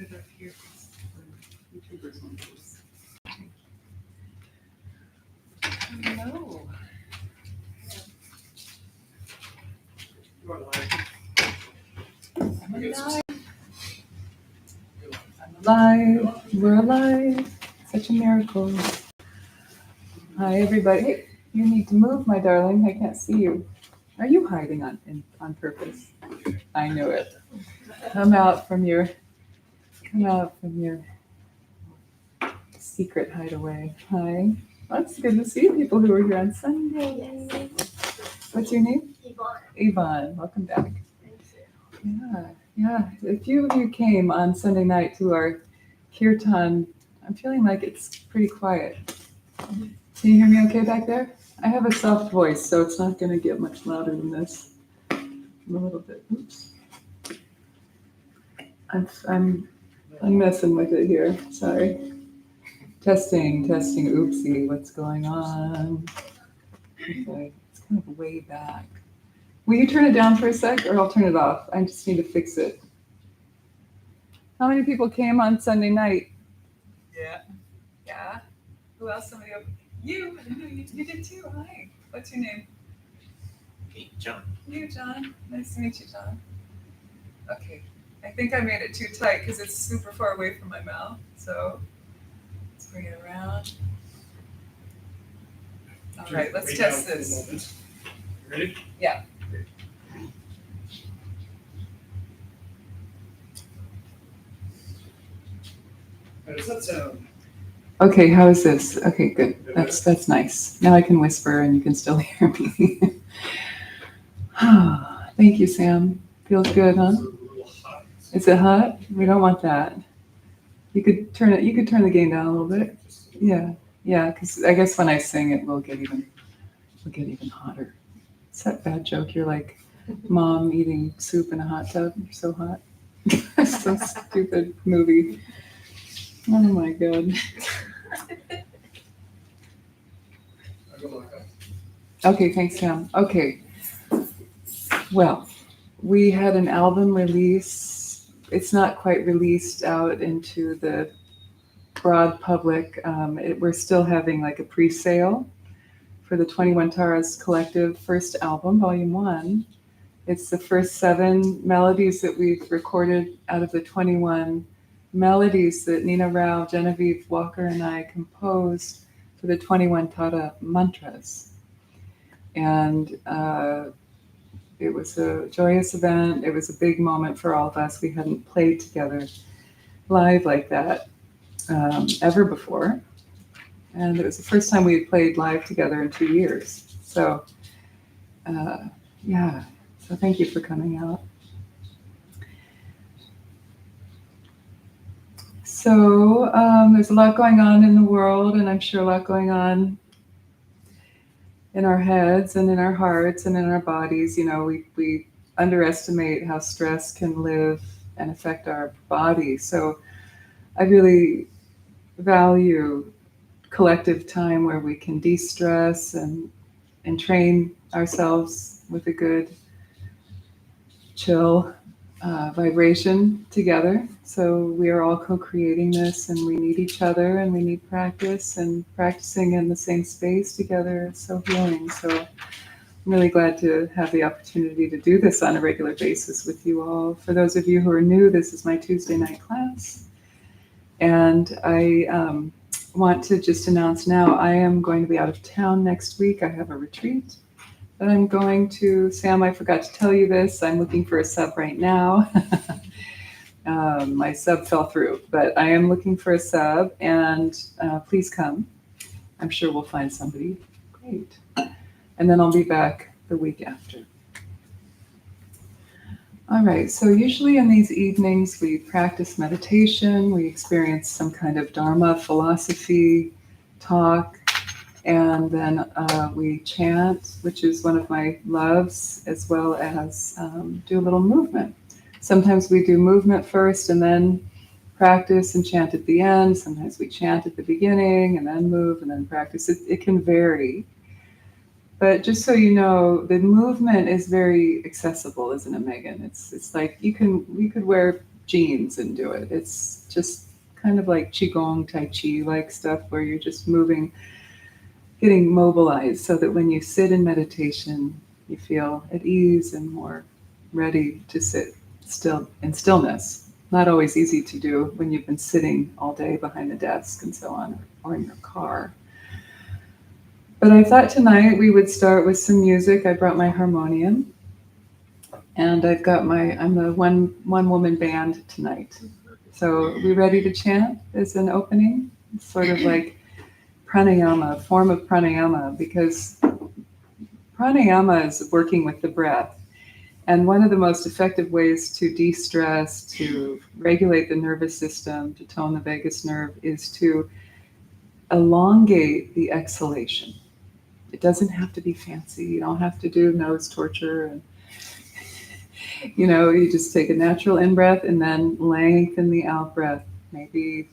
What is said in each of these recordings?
put it up here. YouTubers want this. Hello. You are live. I'm alive. I'm alive. We're alive. Such a miracle. Hi, everybody. Hey, you need to move, my darling. I can't see you. Are you hiding on purpose? I knew it. Come out from your secret hideaway. Hi. Well, it's good to see people who are here on Sunday. What's your name? Yvonne. Yvonne. Welcome back. Thank you. Yeah. A few of you came on Sunday night to our kirtan. I'm feeling like it's pretty quiet. Can you hear me okay back there? I have a soft voice, so it's not going to get much louder than this. I'm a little bit. Oops. I'm messing with it here. Sorry. Testing. Oopsie. What's going on? Okay. It's kind of way back. Will you turn it down for a sec, or I'll turn it off? I just need to fix it. How many people came on Sunday night? Yeah. Who else? Somebody else? You. I know you did too. Hi. What's your name? Hey, John. You, John. Nice to meet you, John. Okay. I think I made it too tight because it's super far away from my mouth. So let's bring it around. All right, let's test this. You ready? Yeah. How does that sound? Okay, how is this? Okay, good. That's nice. Now I can whisper and you can still hear me. Thank you, Sam. Feels good, huh? It's a little hot. Is it hot? We don't want that. You could turn the gain down a little bit. Yeah, because I guess when I sing it, we'll get even hotter. Is that a bad joke? You're like mom eating soup in a hot tub. You're so hot. So stupid movie. Oh my god. I'll go like that. Okay, thanks, Sam. Okay. Well, we had an album release. It's not quite released out into the broad public. We're still having like a pre-sale for the 21 Taras Collective first album, Volume 1. It's the first 7 melodies that we've recorded out of the 21 melodies that Nina Rao, Genevieve Walker, and I composed for the 21 Tara mantras. And it was a joyous event. It was a big moment for all of us. We hadn't played together live like that ever before. And it was the first time we had played live together in 2 years. So, so thank you for coming out. So there's a lot going on in the world, and I'm sure a lot going on in our heads and in our hearts and in our bodies. You know, we underestimate how stress can live and affect our body. So I really value collective time where we can de-stress and train ourselves with a good chill vibration together. So we are all co-creating this, and we need each other, and we need practice, and practicing in the same space together is so healing. So I'm really glad to have the opportunity to do this on a regular basis with you all. For those of you who are new, this is my Tuesday night class. And I want to just announce now, I am going to be out of town next week. I have a retreat that I'm going to. Sam, I forgot to tell you this. I'm looking for a sub right now. My sub fell through, but I am looking for a sub, and please come. I'm sure we'll find somebody great. And then I'll be back the week after. All right, so usually in these evenings, we practice meditation, we experience some kind of Dharma philosophy talk, and then we chant, which is one of my loves, as well as do a little movement. Sometimes we do movement first and then practice and chant at the end. Sometimes we chant at the beginning and then move and then practice. It can vary. But just so you know, the movement is very accessible, isn't it, Megan? It's like we could wear jeans and do it. It's just kind of like Qigong, Tai Chi like stuff where you're just moving, getting mobilized so that when you sit in meditation, you feel at ease and more ready to sit still in stillness. Not always easy to do when you've been sitting all day behind the desk and so on, or in your car. But I thought tonight we would start with some music. I brought my harmonium, and I'm a one woman band tonight. So we ready to chant as an opening? It's sort of like pranayama, a form of pranayama, because pranayama is working with the breath. And one of the most effective ways to de-stress, to regulate the nervous system, to tone the vagus nerve, is to elongate the exhalation. It doesn't have to be fancy. You don't have to do nose torture. And, you just take a natural in-breath and then lengthen the out-breath, maybe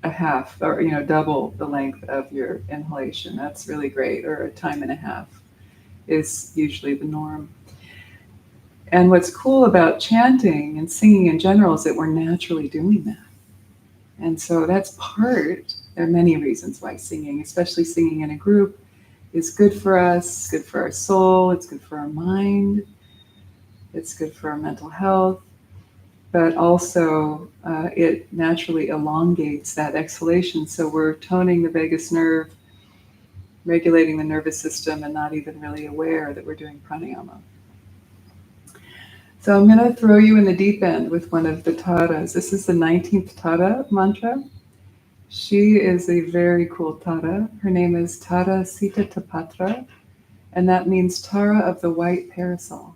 a half or, double the length of your inhalation. That's really great. Or a time and a half is usually the norm. And what's cool about chanting and singing in general is that we're naturally doing that. And so there are many reasons why singing, especially singing in a group, is good for us, good for our soul, it's good for our mind, it's good for our mental health, but also it naturally elongates that exhalation. So we're toning the vagus nerve, regulating the nervous system, and not even really aware that we're doing pranayama. So I'm going to throw you in the deep end with one of the taras. This is the 19th tara mantra. She is a very cool tara. Her name is Tara Sita Tapatra, and that means Tara of the white parasol,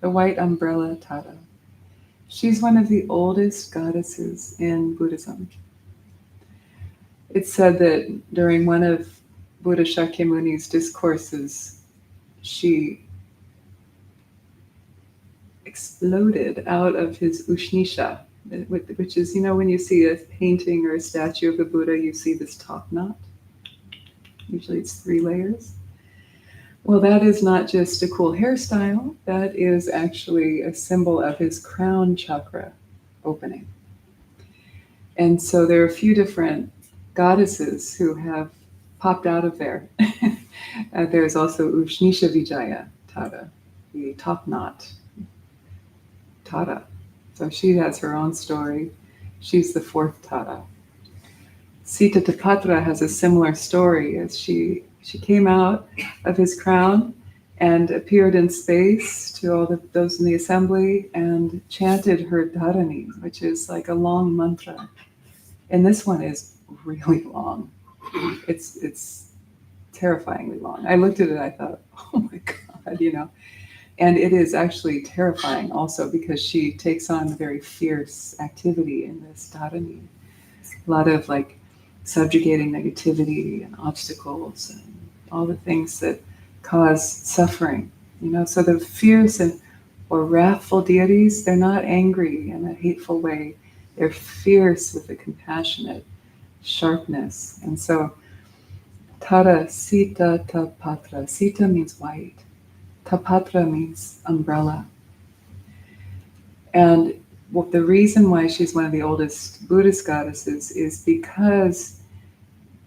the white umbrella tara. She's one of the oldest goddesses in Buddhism. It's said that during one of Buddha Shakyamuni's discourses, she exploded out of his ushnisha, which is, when you see a painting or a statue of the Buddha, you see this top knot. Usually it's 3 layers. Well, that is not just a cool hairstyle, that is actually a symbol of his crown chakra opening. And so there are a few different goddesses who have popped out of there. There's also Ushnisha Vijaya Tara, the top knot Tara. So she has her own story. She's the 4th Tara. Sita Tapatra has a similar story, as she came out of his crown and appeared in space to all those in the assembly and chanted her dharani, which is like a long mantra. And this one is really long. It's terrifyingly long. I looked at it, I thought, oh my God, And it is actually terrifying also because she takes on very fierce activity in this dharani. A lot of like subjugating negativity and obstacles and all the things that cause suffering. So the fierce or wrathful deities, they're not angry in a hateful way. They're fierce with a compassionate sharpness. And so Tara Sita Tapatra. Sita means white. Tapatra means umbrella. And the reason why she's one of the oldest Buddhist goddesses is because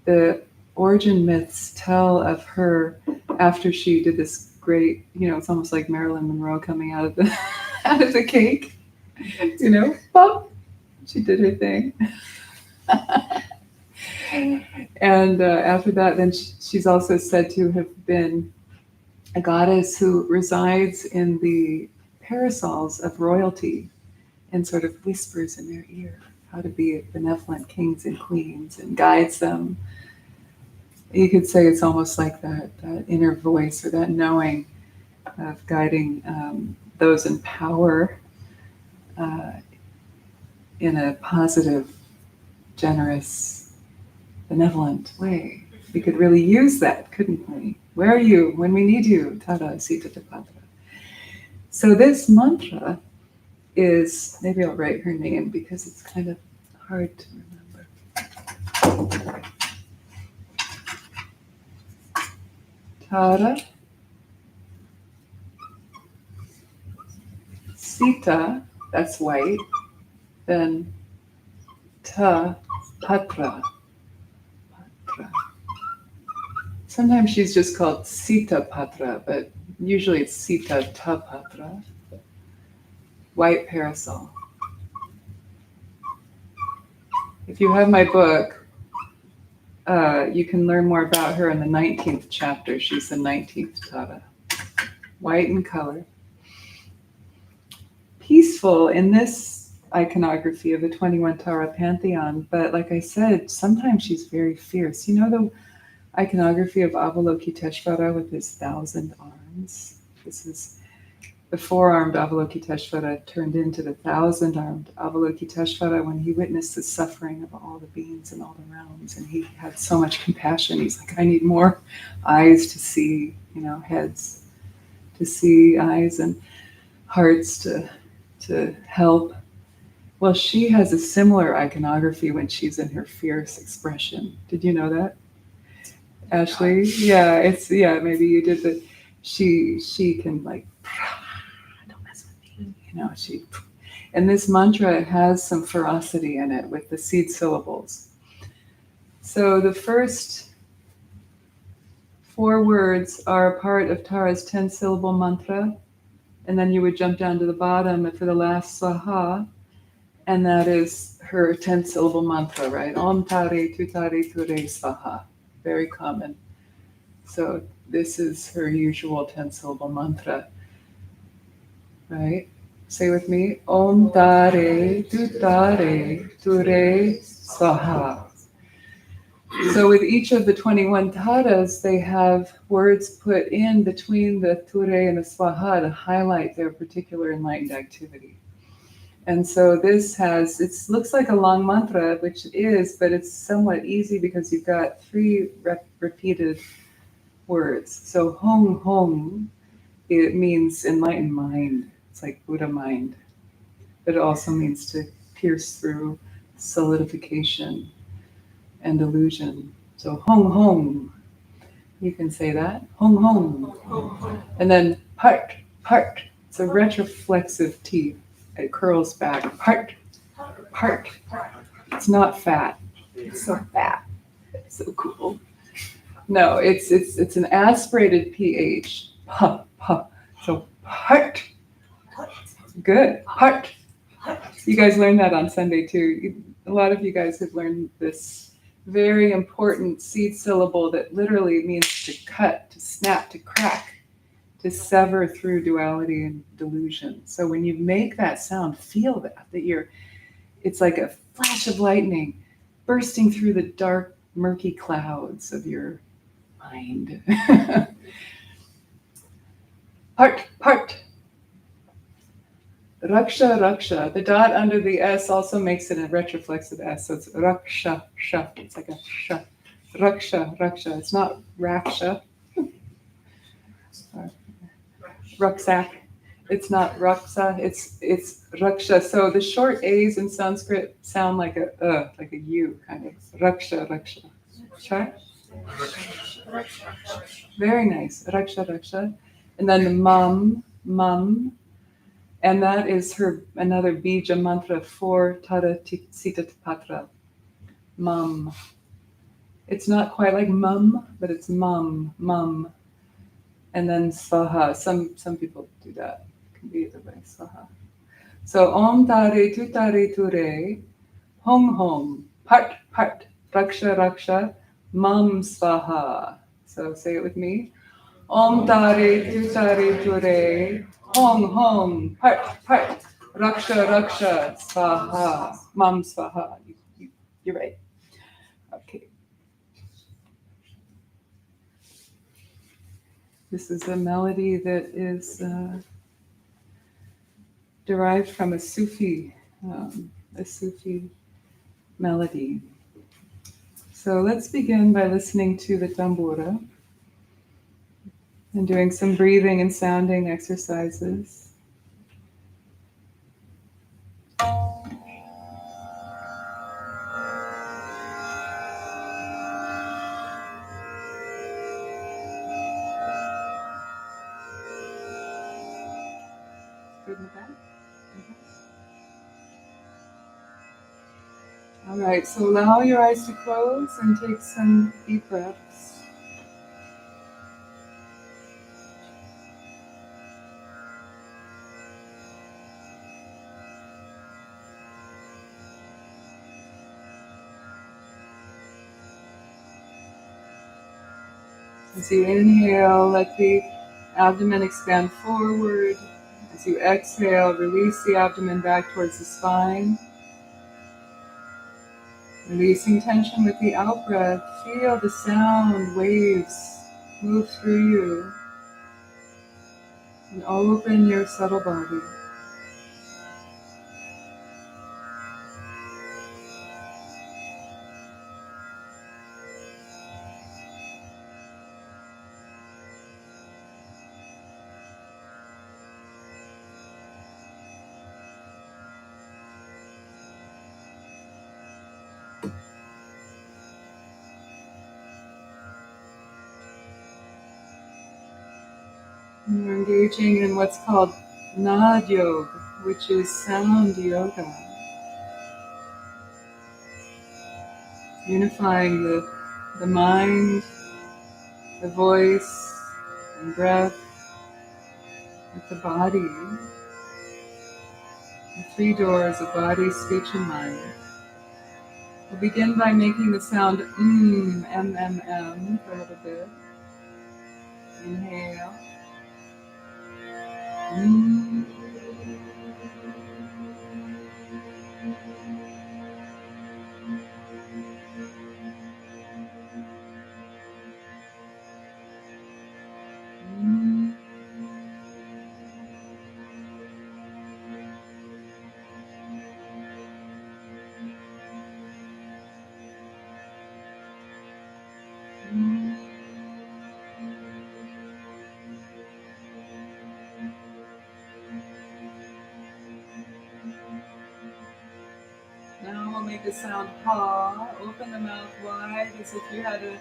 the origin myths tell of her after she did this great, it's almost like Marilyn Monroe coming out of the out of the cake, pop, she did her thing. And after that, then she's also said to have been a goddess who resides in the parasols of royalty and sort of whispers in their ear how to be benevolent kings and queens and guides them. You could say it's almost like that inner voice or that knowing of guiding those in power in a positive, generous, benevolent way. We could really use that, couldn't we? Where are you when we need you? Tara Sita Tapatra. So this mantra is, maybe I'll write her name because it's kind of hard to remember. Tara Sita that's white. Then ta, patra. Patra. Sometimes she's just called Sita Patra, but usually it's Sita Ta Patra. White parasol. If you have my book, you can learn more about her in the 19th chapter. She's the 19th Tara. White in color. Peaceful in this iconography of the 21 Tara pantheon, but like I said, sometimes she's very fierce. You know the iconography of Avalokiteshvara with his 1,000 arms? This is the 4-armed Avalokiteshvara turned into the 1,000-armed Avalokiteshvara when he witnessed the suffering of all the beings in all the realms, and he had so much compassion. He's like, I need more eyes to see, heads to see, eyes, and hearts to help. Well, she has a similar iconography when she's in her fierce expression. Did you know that, Ashley? Yeah, maybe you did. That she can like, don't mess with me. And this mantra has some ferocity in it with the seed syllables. So the first 4 words are part of Tara's 10-syllable mantra, and then you would jump down to the bottom for the last swaha, and that is her 10-syllable mantra, right? Om Tare Tutare Ture Swaha. Very common. So this is her usual 10-syllable mantra, right? Say with me, Om Tare Tutare Ture Swaha. So with each of the 21 taras, they have words put in between the Ture and the Swaha to highlight their particular enlightened activity. And so this looks like a long mantra, which it is, but it's somewhat easy because you've got 3 repeated words. So Hong Hong, it means enlightened mind. It's like Buddha mind. But it also means to pierce through solidification and illusion. So Hong Hong, you can say that. Hong Hong. And then Part. It's a retroflexive T. It curls back. Part. It's not fat. It's so fat. It's so cool. No, it's an aspirated PH. Pa. So part. Good. Part. You guys learned that on Sunday too. A lot of you guys have learned this very important seed syllable that literally means to cut, to snap, to crack, to sever through duality and delusion. So when you make that sound, feel that it's like a flash of lightning bursting through the dark, murky clouds of your mind. Part. Raksha. The dot under the S also makes it a retroflexive S, so it's raksha. It's like a sh. Raksha. It's not raksha. Rucksack. It's not raksa. It's raksha. So the short A's in Sanskrit sound like a U kind of. Raksha. Sure? Very nice. Raksha. And then the mum. And that is another bija mantra for Tara Sita Patra. Mum. It's not quite like mum, but it's mum. And then swaha. Some people do that. It can be either way, swaha. So Om Tare Tutare Ture, Hong, Part, Raksha, Mum Swaha. So say it with me. Om Tare Tutare Ture, Hong, Part, Raksha, Swaha, Mum Swaha. You're right. Okay. This is a melody that is derived from a Sufi melody. So let's begin by listening to the tambura and doing some breathing and sounding exercises. Good in the back? All right, so allow your eyes to close and take some deep breaths. As you inhale, let the abdomen expand forward. As you exhale, release the abdomen back towards the spine. Releasing tension with the out breath. Feel the sound waves move through you and open your subtle body. And we're engaging in what's called Nad Yoga, which is sound yoga. Unifying the mind, the voice, and breath with the body. The three doors of body, speech, and mind. We'll begin by making the sound M, for a little bit. Inhale. Mm. Mm. Mm. Now we'll make the sound ha. Open the mouth wide as if you had a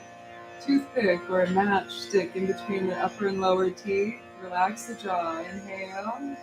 toothpick or a matchstick in between the upper and lower teeth. Relax the jaw. Inhale.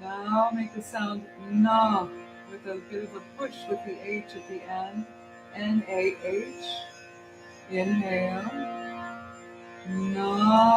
Now make the sound na with a bit of a push with the H at the end. N-A-H. Inhale. Na.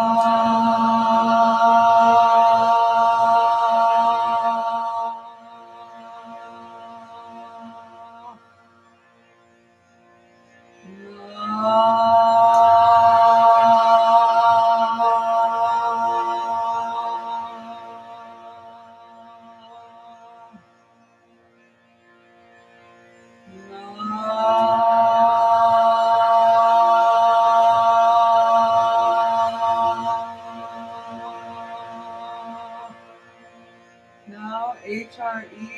Now, H-R-E,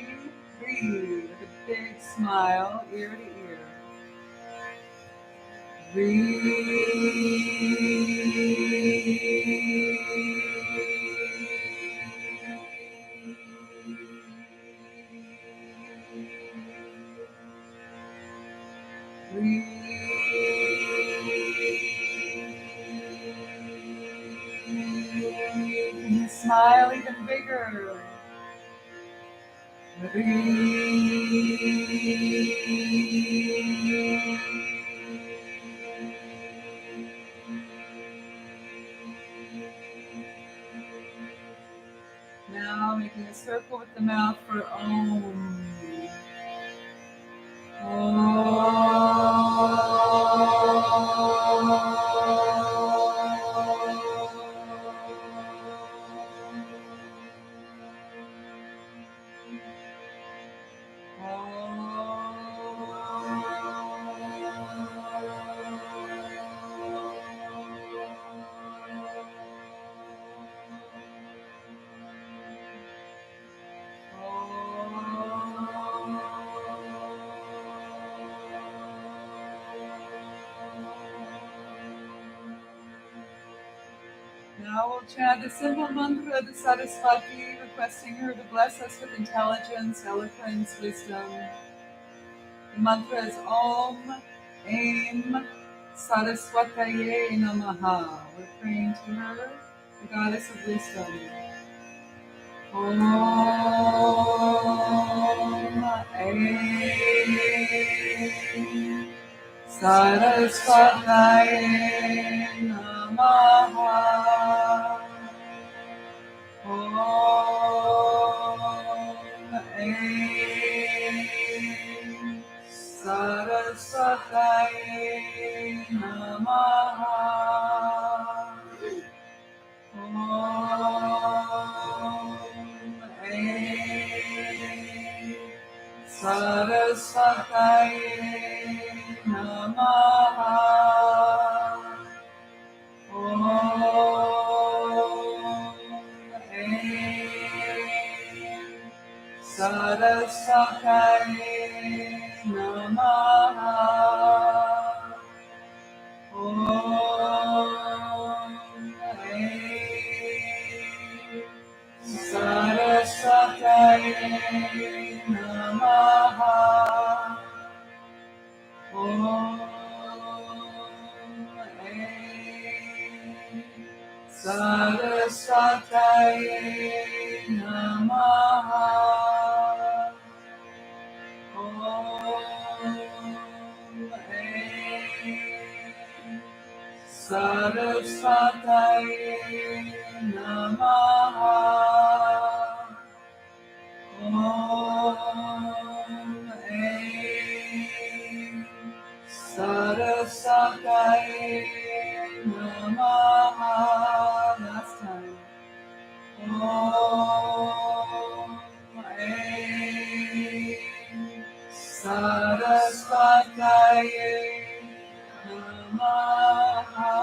breathe with a big smile, ear to ear. Can you smile even bigger? Now making a circle with the mouth for Om. We'll chant the simple mantra of the Saraswati, requesting her to bless us with intelligence, eloquence, wisdom. The mantra is Om, Aim, Saraswataye Namaha. We're praying to her, the goddess of wisdom. Om, Aim, Saraswataye Namaha. Om, Aim, Saraswataye Namaha. Om, Aim, Saraswataye Namaha. Om, Aim, Saraswataye Namaha. Om, Aim, Saraswataye Namaha. Om, Aim, Saraswataye Namaha. Om, Aim, Saraswataye Namaha. Om, Aim, Saraswataye Namaha. Last time. Om, Aim, Saraswataye Namaha.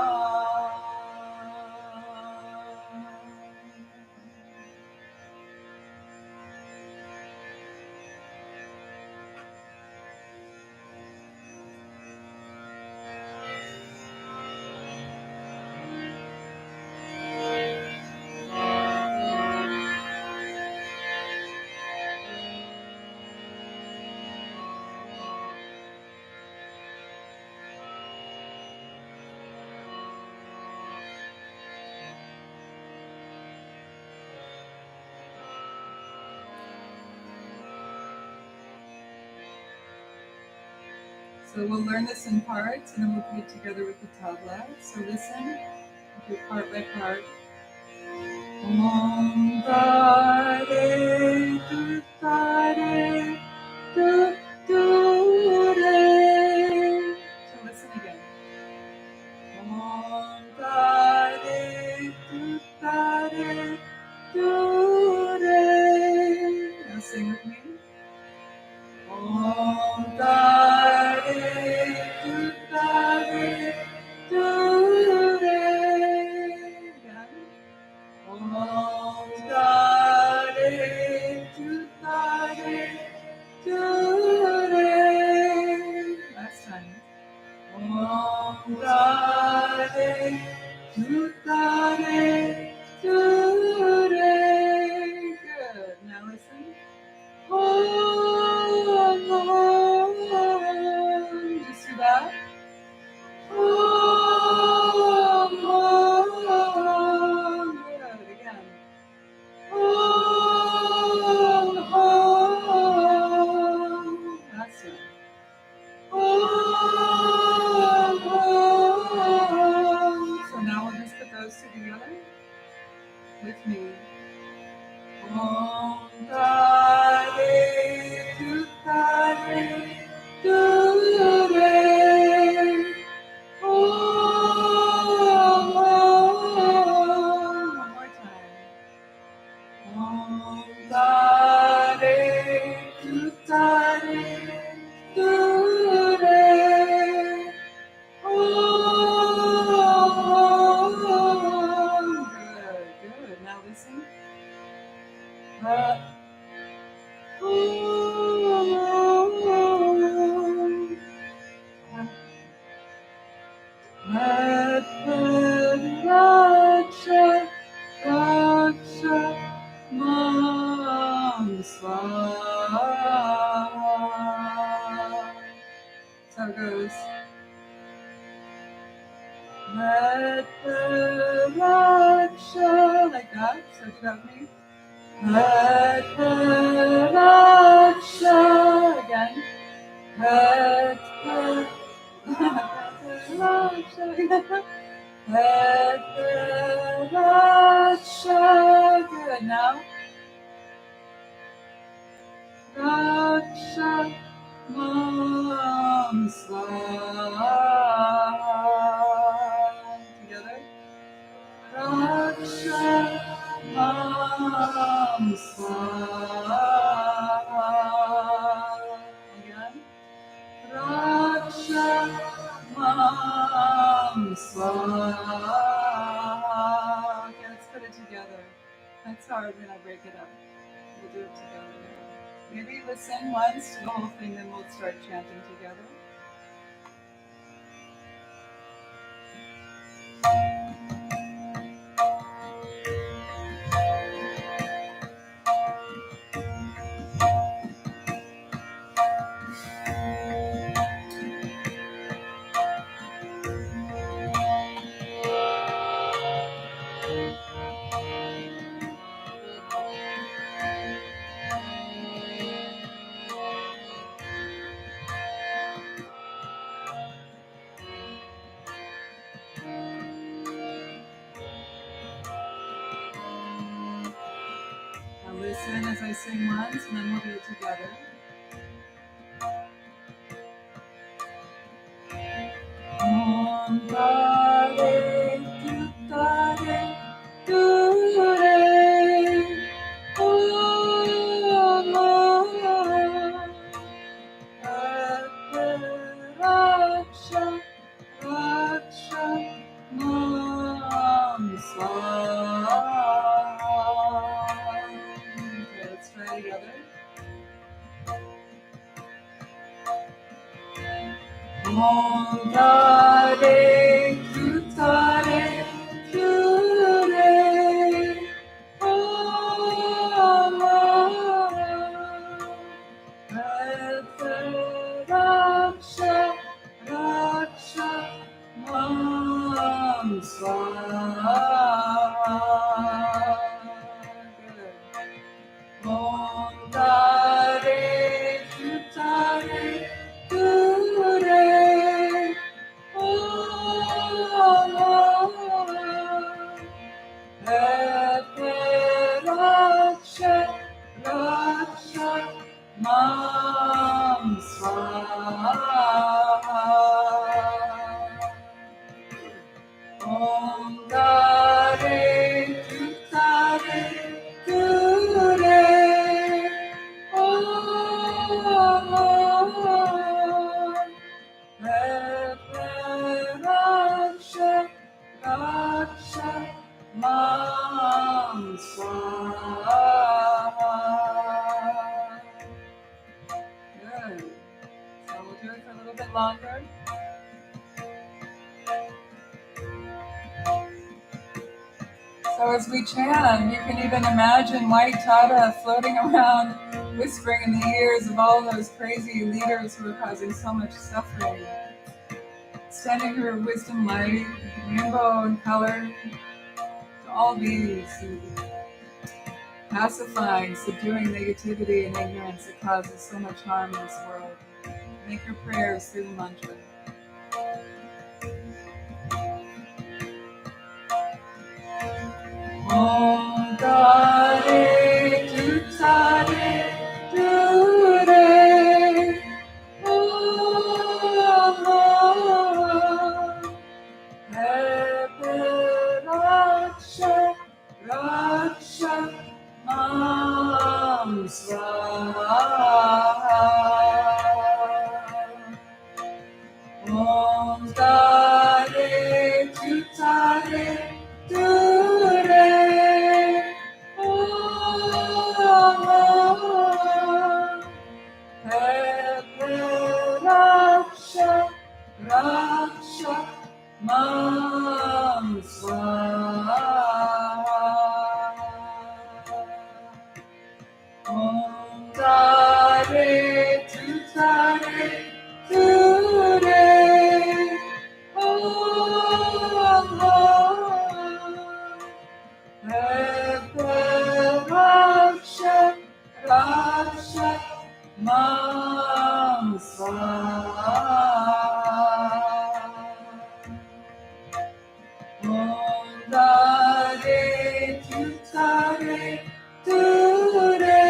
So we'll learn this in parts and then we'll put it together with the tabla. So listen, do part by part. Om Tare Tu Tare Tu Tu Re. So listen again. Om Tare Tu Tare Tu Re. Now sing with me. Om Tare Tu Tare Tu Re. Again. Om Tare Tu Tare Tu Re. Last time. Om Tare Tu Tare Tu Re. Good. Now listen. Om, just do that. Om, good, again. Om, that's it. Om. So now we'll just put those two together with me. Om Tare Tu Tare Tu Re. Om. One more time. Om Tare Tu Tare Tu Re. Om. Good, good. Now listen. Swaha. So it goes. Let the Raksha, like that. So drop me. Let the Raksha, again. Let the Raksha, let the Raksha, good now. Raksha Mam Swaha. Together. Raksha Mam Swaha. Again. Raksha Mam Swaha. Okay, let's put it together. That's hard when I break it up. We'll do it together now. Maybe listen once to the whole thing, then we'll start chanting together. Now listen as I sing once, and then we'll do it together. Om Tare Tutare Ture Om Raksha Raksha Mam Swaha. Okay, let's try together. Om Tare Tutare Ture Om Raksha Raksha Mam Swaha. Good. Om Tare Tutare Ture Om Raksha Raksha Mam Swaha. Om Tare Tutare Ture Om Raksha Raksha Mam Swaha. Good. So we'll do it for a little bit longer. So as we chant, you can even imagine White Tara floating around, whispering in the ears of all those crazy leaders who are causing so much suffering, sending her wisdom light, rainbow and color to all beings, and pacifying, subduing negativity and ignorance that causes so much harm in this world. Make your prayers through the mantra. Om Tare Tutare Ture Om Raksha Raksha Mam Swaha. Om Tare Tutare Ture Om Raksha Raksha Mam Swaha. Om Tare Tutare Ture. Om Raksha Raksha Mam Swaha. Om Tare Tutare Ture.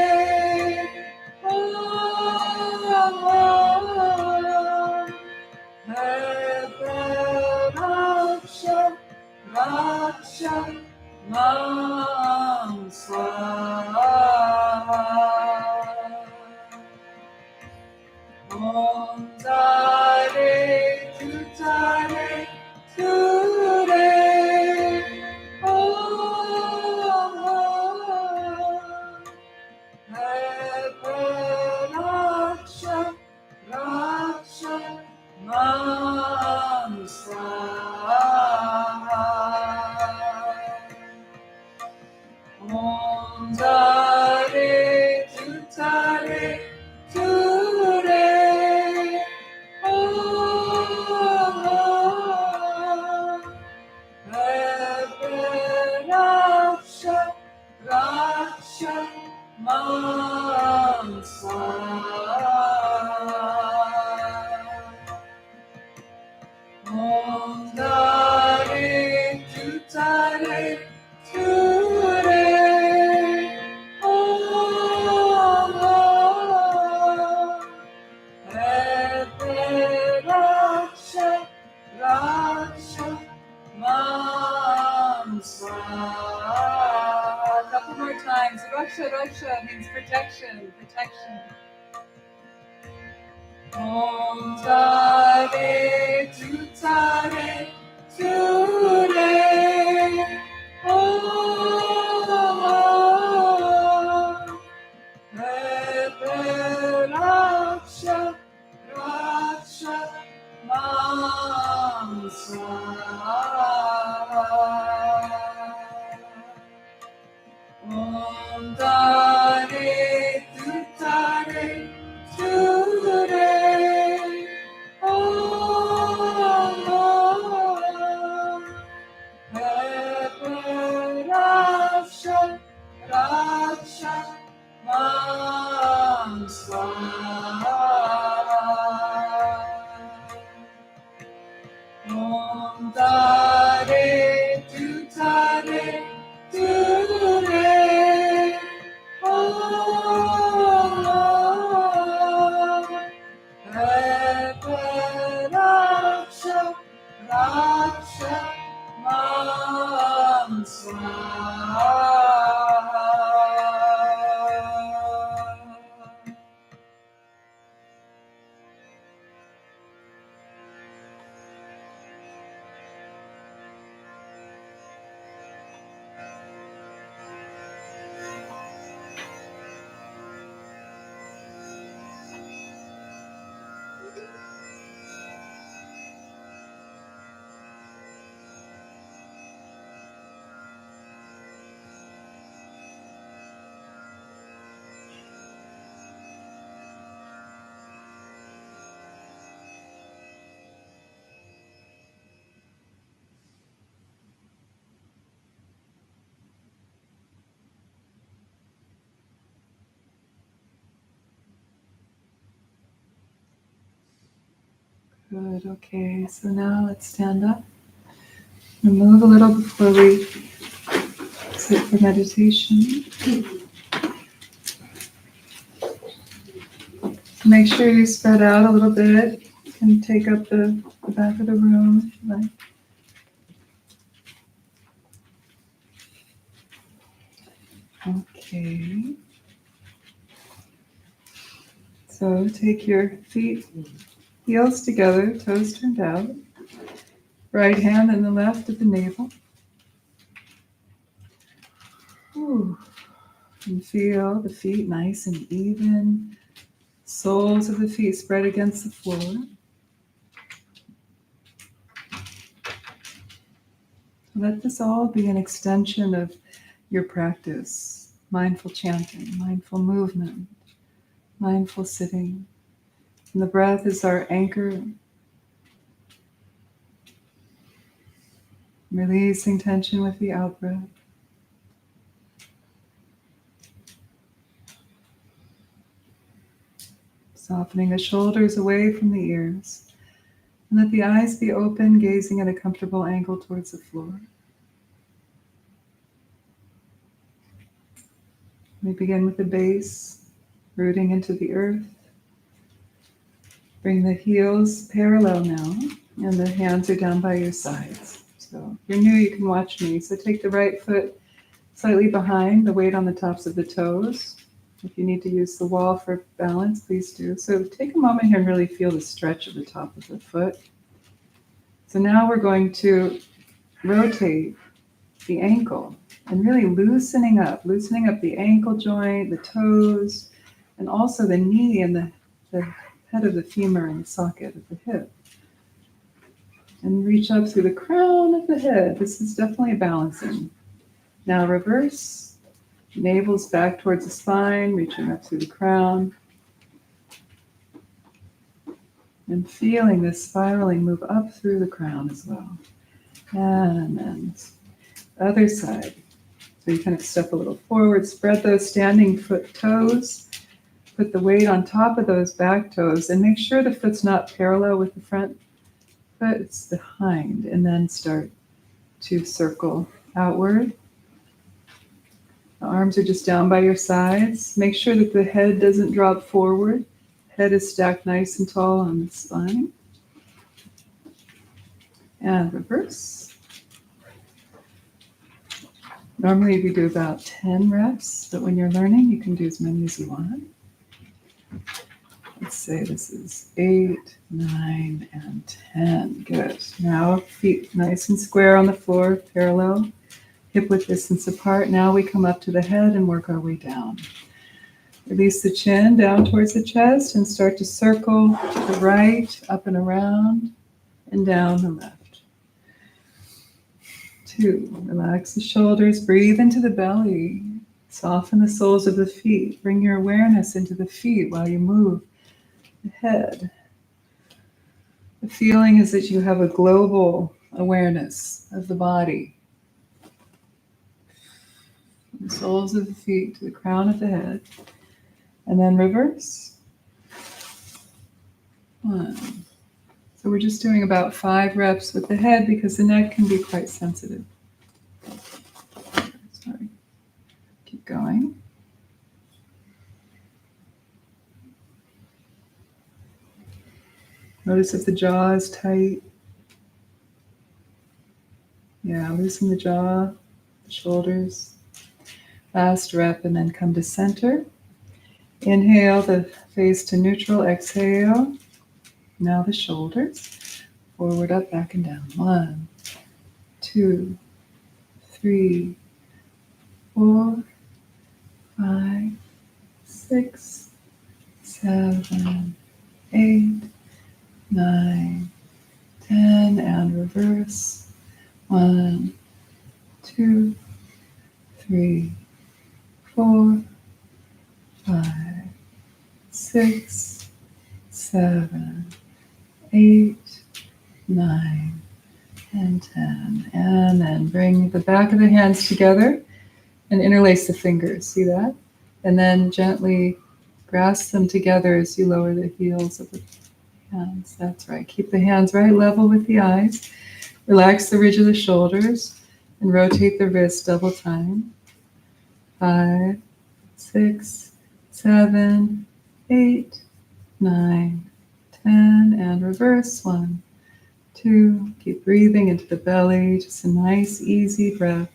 Om Raksha Raksha Mam Swaha. Om Tare Tutare Ture. Om Raksha Raksha Mam Swaha. Om Tare Tutare Ture. Om Raksha Raksha Mam Swaha. Om Tare Tutare Ture. Om Raksha Raksha Mam Swaha. A couple more times. Raksha Raksha means protection, protection. Om Tare Tutare Ture. Om Raksha Raksha Mam Swaha. Om Tare Tutare Ture. Om Raksha Raksha Mam Swaha. Om Tare Tutare Ture. Om Raksha Raksha Mam Swaha. Good, okay, so now let's stand up and move a little before we sit for meditation. Make sure you spread out a little bit. You can take up the back of the room if you like. Okay. So take your feet, heels together, toes turned out. Right hand and the left at the navel. Ooh. And feel the feet nice and even. Soles of the feet spread against the floor. Let this all be an extension of your practice. mindful chanting, mindful movement, mindful sitting. And the breath is our anchor. Releasing tension with the out breath. Softening the shoulders away from the ears. And let the eyes be open, gazing at a comfortable angle towards the floor. We begin with the base, rooting into the earth. Bring the heels parallel now, and the hands are down by your sides. So if you're new, you can watch me. So take the right foot slightly behind, the weight on the tops of the toes. If you need to use the wall for balance, please do. So take a moment here and really feel the stretch of the top of the foot. So now we're going to rotate the ankle and really loosening up the ankle joint, the toes, and also the knee and the head of the femur and the socket of the hip. And reach up through the crown of the head. This is definitely balancing. Now reverse. Navel's back towards the spine, reaching up through the crown. And feeling this spiraling move up through the crown as well. And then other side. So you kind of step a little forward, spread those standing foot toes, put the weight on top of those back toes, and make sure the foot's not parallel with the front foot, it's behind, and then start to circle outward. The arms are just down by your sides. Make sure that the head doesn't drop forward. Head is stacked nice and tall on the spine. And reverse. Normally we do about 10 reps, but when you're learning, you can do as many as you want. Let's say this is 8, 9, and 10. Good. Now feet nice and square on the floor, parallel, hip width distance apart. Now we come up to the head and work our way down. Release the chin down towards the chest and start to circle to the right, up and around, and down the left. 2, relax the shoulders, breathe into the belly, soften the soles of the feet, bring your awareness into the feet while you move the head. The feeling is that you have a global awareness of the body. From the soles of the feet to the crown of the head. And then reverse. 1. So we're just doing about 5 reps with the head because the neck can be quite sensitive. Sorry. Keep going. Notice if the jaw is tight. Yeah, loosen the jaw, the shoulders. Last rep, and then come to center. Inhale the face to neutral, exhale. Now the shoulders, forward, up, back, and down. 1, 2, 3, 4, 5, 6, 7, 8, 9, 10, and reverse. 1, 2, 3, 4, 5, 6, 7, 8, 9, and 10. And then bring the back of the hands together and interlace the fingers. See that? And then gently grasp them together as you lower the heels of the hands. That's right. Keep the hands right level with the eyes. Relax the ridge of the shoulders and rotate the wrist double time. 5, 6, 7, 8, 9, 10, and reverse. 1, 2. Keep breathing into the belly. Just a nice, easy breath.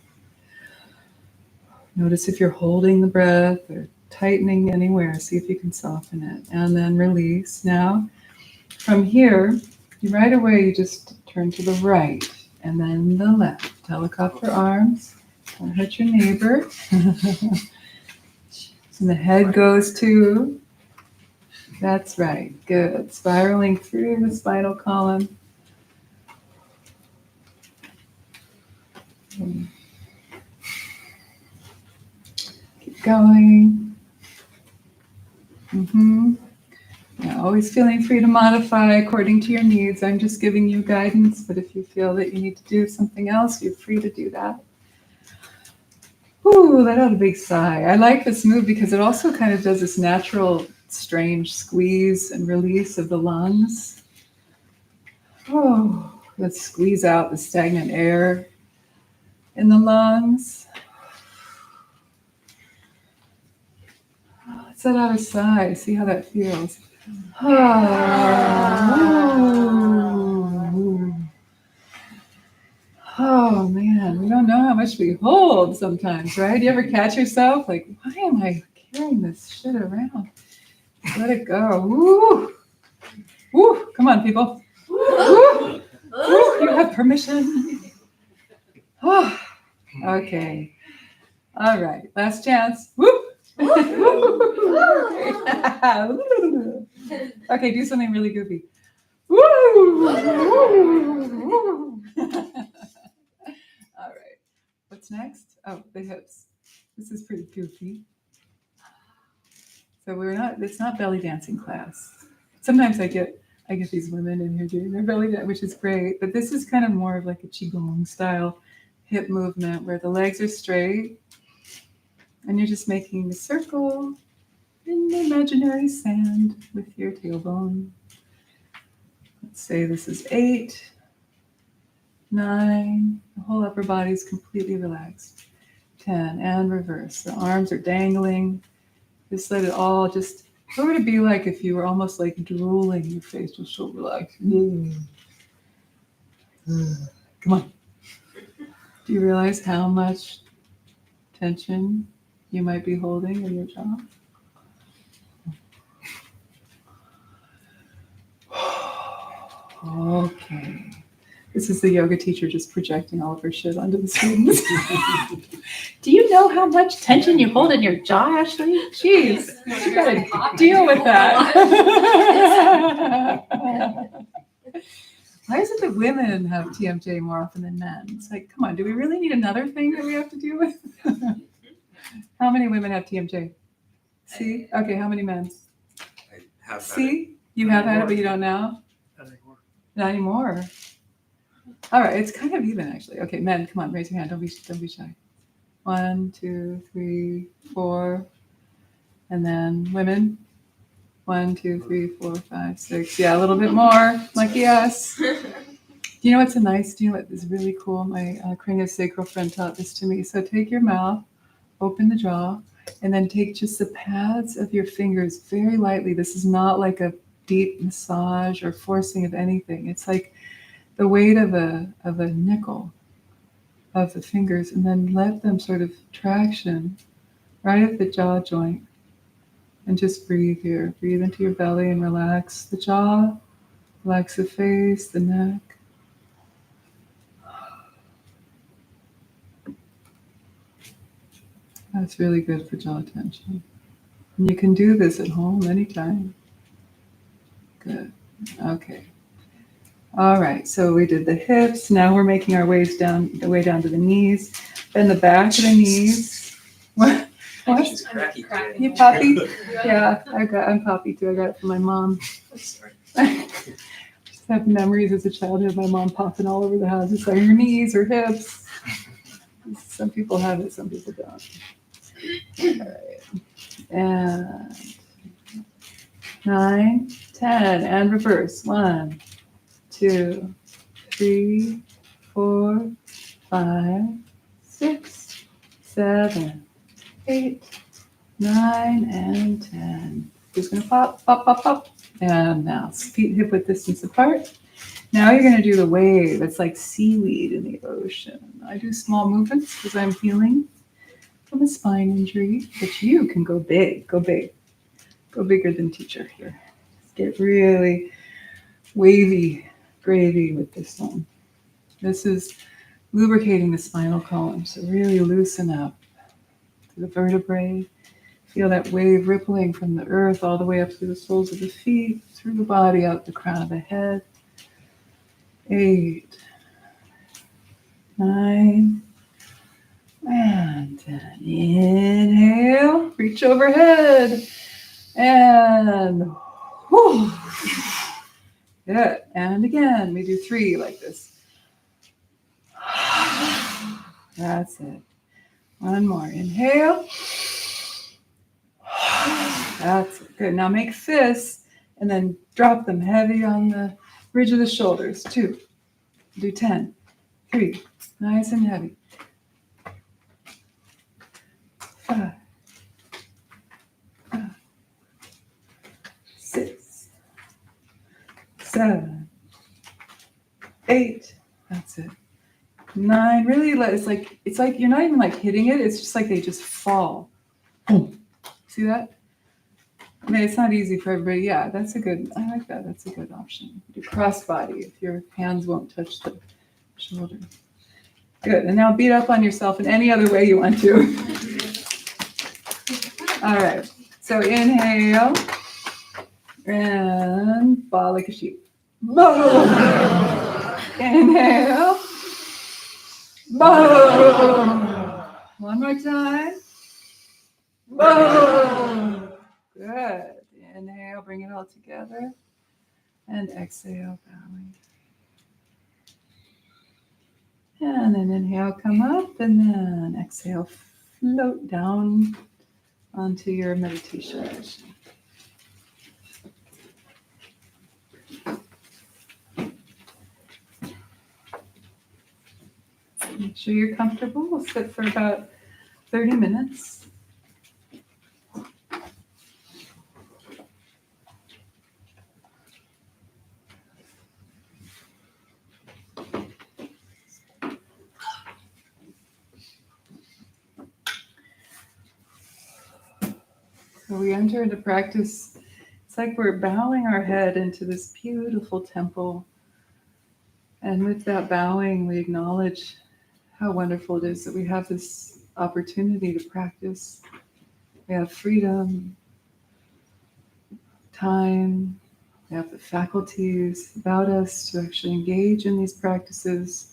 Notice if you're holding the breath or tightening anywhere. See if you can soften it. And then release. Now, from here, right away you just turn to the right and then the left. Helicopter arms. Don't hurt your neighbor. And the head goes to, that's right, good. Spiraling through the spinal column. Keep going. Yeah, always feeling free to modify according to your needs. I'm just giving you guidance, but if you feel that you need to do something else, you're free to do that. Ooh, let out a big sigh. I like this move because it also kind of does this natural, strange squeeze and release of the lungs. Oh, let's squeeze out the stagnant air in the lungs. Let's let out a sigh. See how that feels. Oh man, we don't know how much we hold sometimes, right? You ever catch yourself like, why am I carrying this shit around? Let it go. Woo! Woo! Come on, people. Woo! Woo! You have permission. Oh, okay. All right. Last chance. Woo! Okay, do something really goofy. Woo! All right. What's next? Oh, the hips. This is pretty goofy. So it's not belly dancing class. Sometimes I get these women in here doing their belly dance, which is great. But this is kind of more of like a qigong style hip movement where the legs are straight and you're just making a circle in the imaginary sand with your tailbone. Let's say this is 8, 9, the whole upper body is completely relaxed. 10, and reverse. The arms are dangling. Just let it all what would it be like if you were almost like drooling, your face was so relaxed? Come on. Do you realize how much tension you might be holding in your jaw? Okay. This is the yoga teacher just projecting all of her shit onto the students. Do you know how much tension you hold in your jaw, Ashley? Jeez, you gotta deal with that. Why is it that women have TMJ more often than men? It's like, come on, do we really need another thing that we have to deal with? How many women have TMJ? See? Okay, how many men? I have See? You have had it, but you don't now? Not anymore. All right, it's kind of even actually. Okay, men, come on, raise your hand. Don't be shy. 1, 2, 3, 4, and then women. 1, 2, 3, 4, 5, 6. Yeah, a little bit more. Lucky us. Do you know what's do you know what is really cool? My craniosacral friend taught this to me. So take your mouth, open the jaw, and then take just the pads of your fingers very lightly. This is not like a deep massage or forcing of anything. It's like the weight of a nickel of the fingers, and then let them sort of traction right at the jaw joint. And just breathe here. Breathe into your belly and relax the jaw, relax the face, the neck. That's really good for jaw tension. And you can do this at home anytime. Good. Okay. All right, so we did the hips. Now we're making our way down to the knees. Bend the back of the knees. What? She's cracky. You Poppy? Yeah, I'm Poppy too. I got it from my mom. Sorry. Just have memories as a child of my mom popping all over the house. It's like her knees, her hips. Some people have it, some people don't. All right. And 9, 10, and reverse. 1, 2, 3, 4, 5, 6, 7, 8, 9, and 10. Just gonna pop, pop, pop, pop. And now feet hip width distance apart. Now you're gonna do the wave. It's like seaweed in the ocean. I do small movements because I'm healing from a spine injury, but you can go big, go big. Go bigger than teacher here. Get really wavy, gravy with this one. This is lubricating the spinal column, so really loosen up to the vertebrae. Feel that wave rippling from the earth all the way up through the soles of the feet, through the body, out the crown of the head. 8, 9, And then inhale, reach overhead. And whew. Good. And again, we do 3 like this. That's it. One more. Inhale. That's it. Good. Now make fists and then drop them heavy on the ridge of the shoulders. 2. Do 10. 3. Nice and heavy. 5. 6. 7. 8. That's it. 9. Really, it's like you're not even like hitting it. It's just like they just fall. Boom. See that? I mean, it's not easy for everybody. Yeah, I like that. That's a good option. Do crossbody if your hands won't touch the shoulder. Good. And now beat up on yourself in any other way you want to. All right. So inhale and fall like a sheep. Boom. Inhale. Boom. One more time. Boom. Good. Inhale, bring it all together. And exhale, bowing. And then inhale, come up, and then exhale, float down onto your meditation position. Make sure you're comfortable. We'll sit for about 30 minutes. So we enter into practice. It's like we're bowing our head into this beautiful temple. And with that bowing, we acknowledge how wonderful it is that we have this opportunity to practice. We have freedom, time, we have the faculties about us to actually engage in these practices.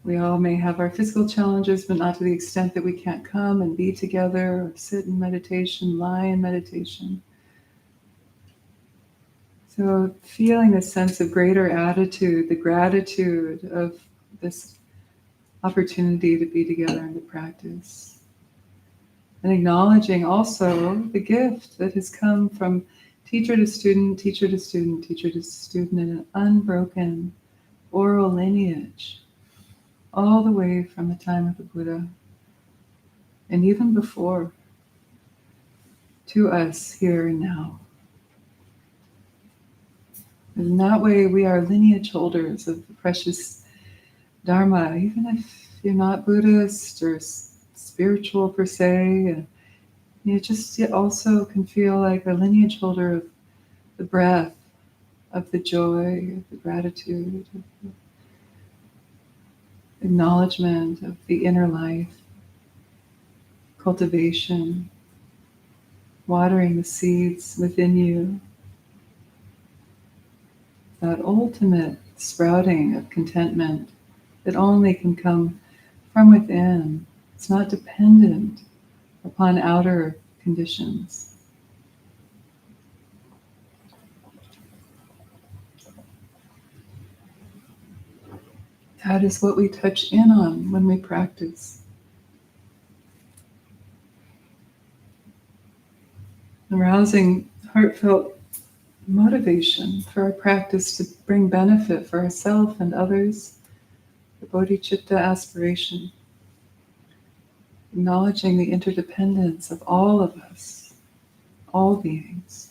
We all may have our physical challenges, but not to the extent that we can't come and be together, or sit in meditation, lie in meditation. So feeling this sense of greater attitude, the gratitude of this opportunity to be together and to practice. And acknowledging also the gift that has come from teacher to student, teacher to student, teacher to student in an unbroken oral lineage, all the way from the time of the Buddha, and even before, to us here and now. And in that way, we are lineage holders of the precious Dharma, even if you're not Buddhist or spiritual per se. You just also can feel like a lineage holder of the breath, of the joy, of the gratitude, of the acknowledgement of the inner life, cultivation, watering the seeds within you, that ultimate sprouting of contentment that only can come from within. It's not dependent upon outer conditions. That is what we touch in on when we practice. Arousing heartfelt motivation for our practice to bring benefit for ourselves and others, the bodhicitta aspiration, acknowledging the interdependence of all of us, all beings.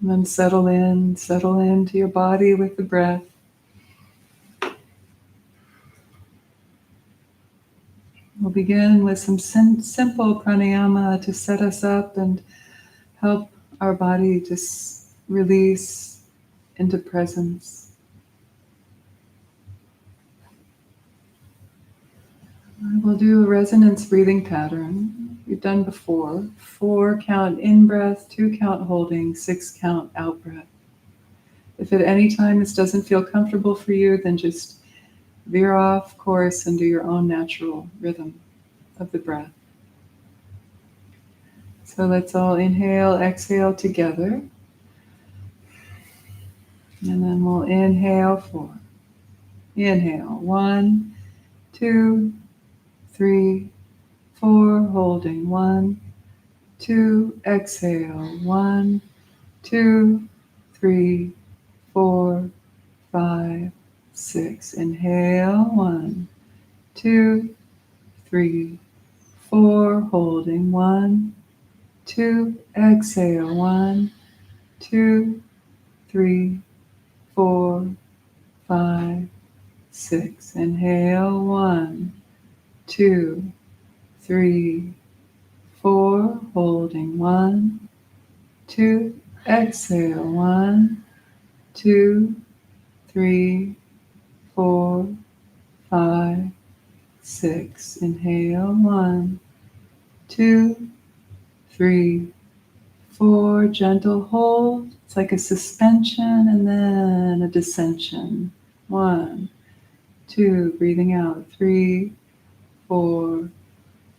And then settle into your body with the breath. We'll begin with some simple pranayama to set us up and help our body to release into presence. We'll do a resonance breathing pattern we've done before. 4 count in breath, 2 count holding, 6 count out breath. If at any time this doesn't feel comfortable for you, then just veer off course and do your own natural rhythm of the breath. So let's all inhale, exhale together. And then we'll inhale 4. Inhale, 1, 2, 3, 4, holding 1, 2, exhale 1, 2, 3, 4, 5, 6. Inhale 1, 2, 3, 4, holding 1, 2, exhale 1, 2, 3, 4, 5, 6. Inhale 1, 2, 3, 4, holding 1, 2, exhale 1, 2, 3, 4, 5, 6. Inhale 1, 2, 3, 4. Gentle hold. It's like a suspension and then a descension. 1, 2. Breathing out. 3, 4,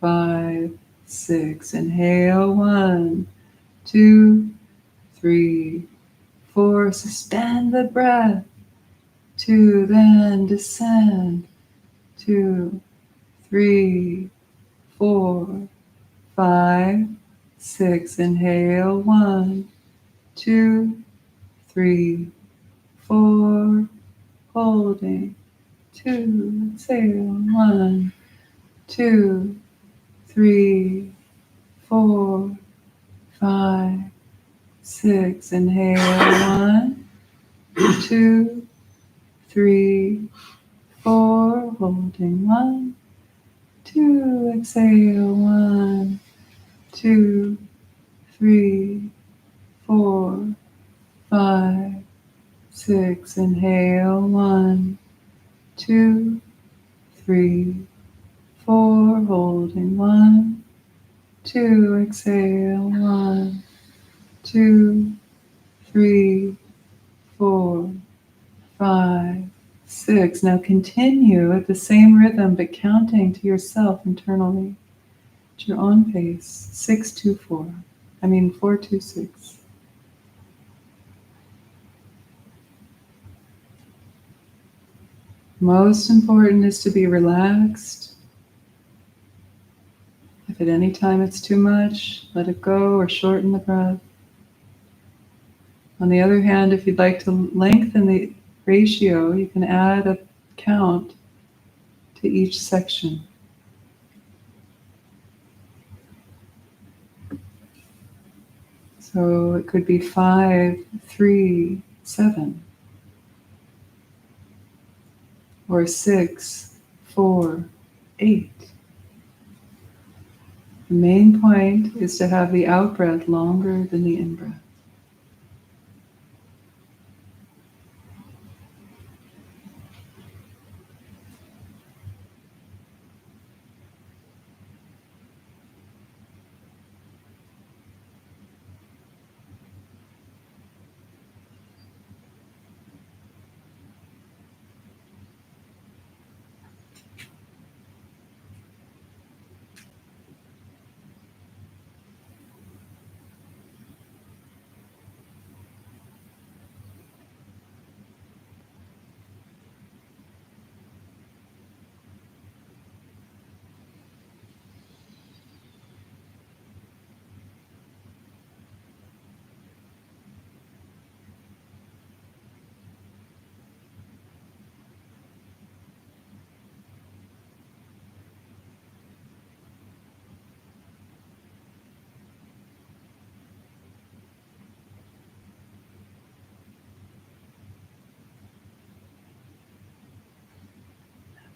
5, 6. Inhale 1, 2, 3, 4. Suspend the breath. 2, then descend. 2, 3, 4, 5, 6. Inhale 1, 2, 3, 4. Holding. 2. Exhale. 1, 2, 3, 4, 5, 6. Inhale 1, 2, 3, 4. Holding. 1, 2. Exhale. 1, 2, 3, 4, 5, 6. Inhale 1, 2, 3, 4. Holding. 1, 2. Exhale. 1, 2, 3, 4, 5, 6. Now continue at the same rhythm, but counting to yourself internally at your own pace. 6, 2, 4. 4, 2, 6. Most important is to be relaxed. If at any time it's too much, let it go or shorten the breath. On the other hand, if you'd like to lengthen the ratio, you can add a count to each section. So it could be 5, 3, 7. Or 6, 4, 8. The main point is to have the out-breath longer than the in-breath.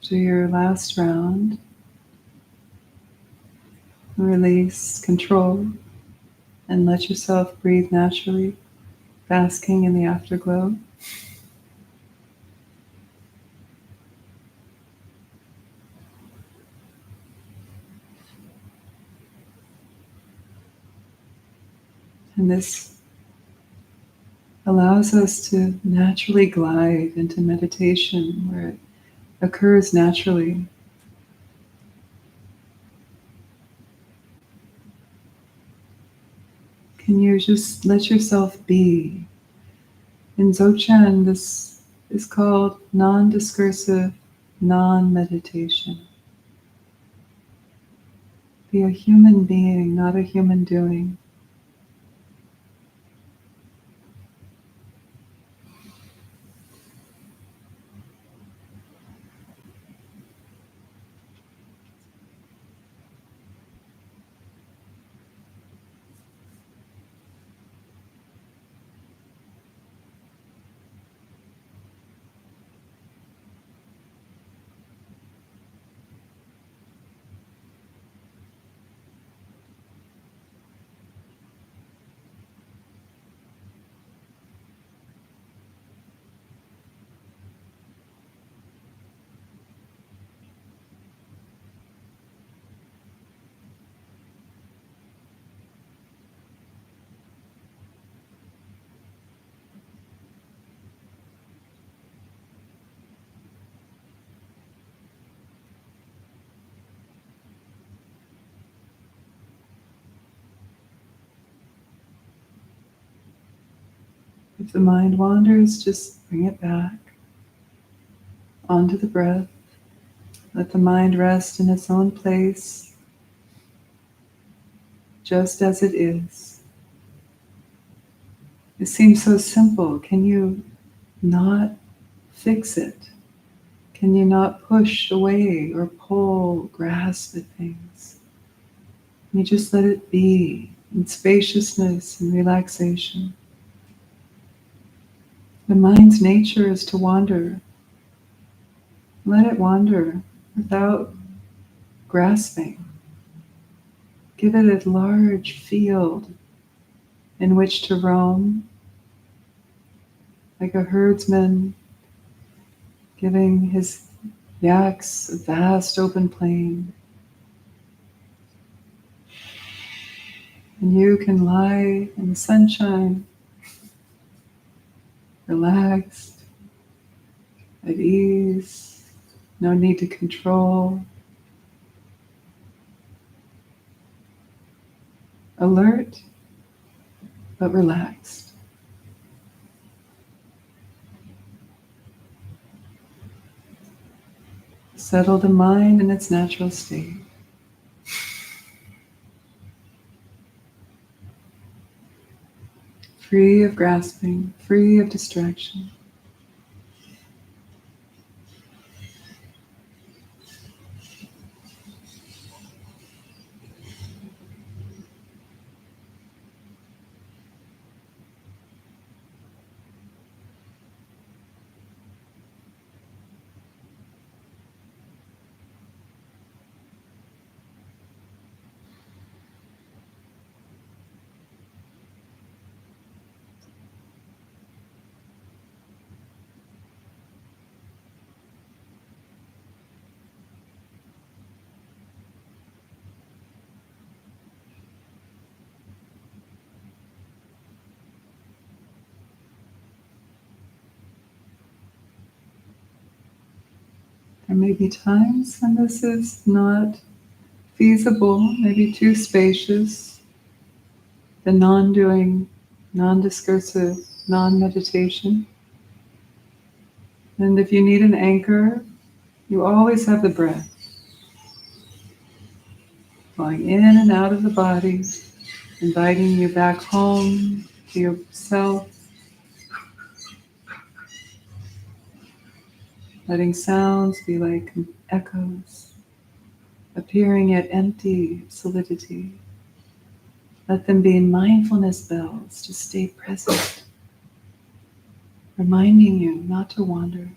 After your last round, release control and let yourself breathe naturally, basking in the afterglow. And this allows us to naturally glide into meditation where it occurs naturally. Can you just let yourself be? In Dzogchen, this is called non-discursive, non-meditation. Be a human being, not a human doing. If the mind wanders, just bring it back onto the breath. Let the mind rest in its own place, just as it is. It seems so simple. Can you not fix it? Can you not push away or pull, grasp at things? Can you just let it be in spaciousness and relaxation? The mind's nature is to wander. Let it wander without grasping. Give it a large field in which to roam, like a herdsman giving his yaks a vast open plain. And you can lie in the sunshine, relaxed, at ease, no need to control, alert, but relaxed. Settle the mind in its natural state. Free of grasping, free of distraction. There may be times when this is not feasible, maybe too spacious, the non-doing, non-discursive, non-meditation. And if you need an anchor, you always have the breath, flowing in and out of the body, inviting you back home to yourself, letting sounds be like echoes, appearing at empty solidity. Let them be mindfulness bells to stay present, reminding you not to wander.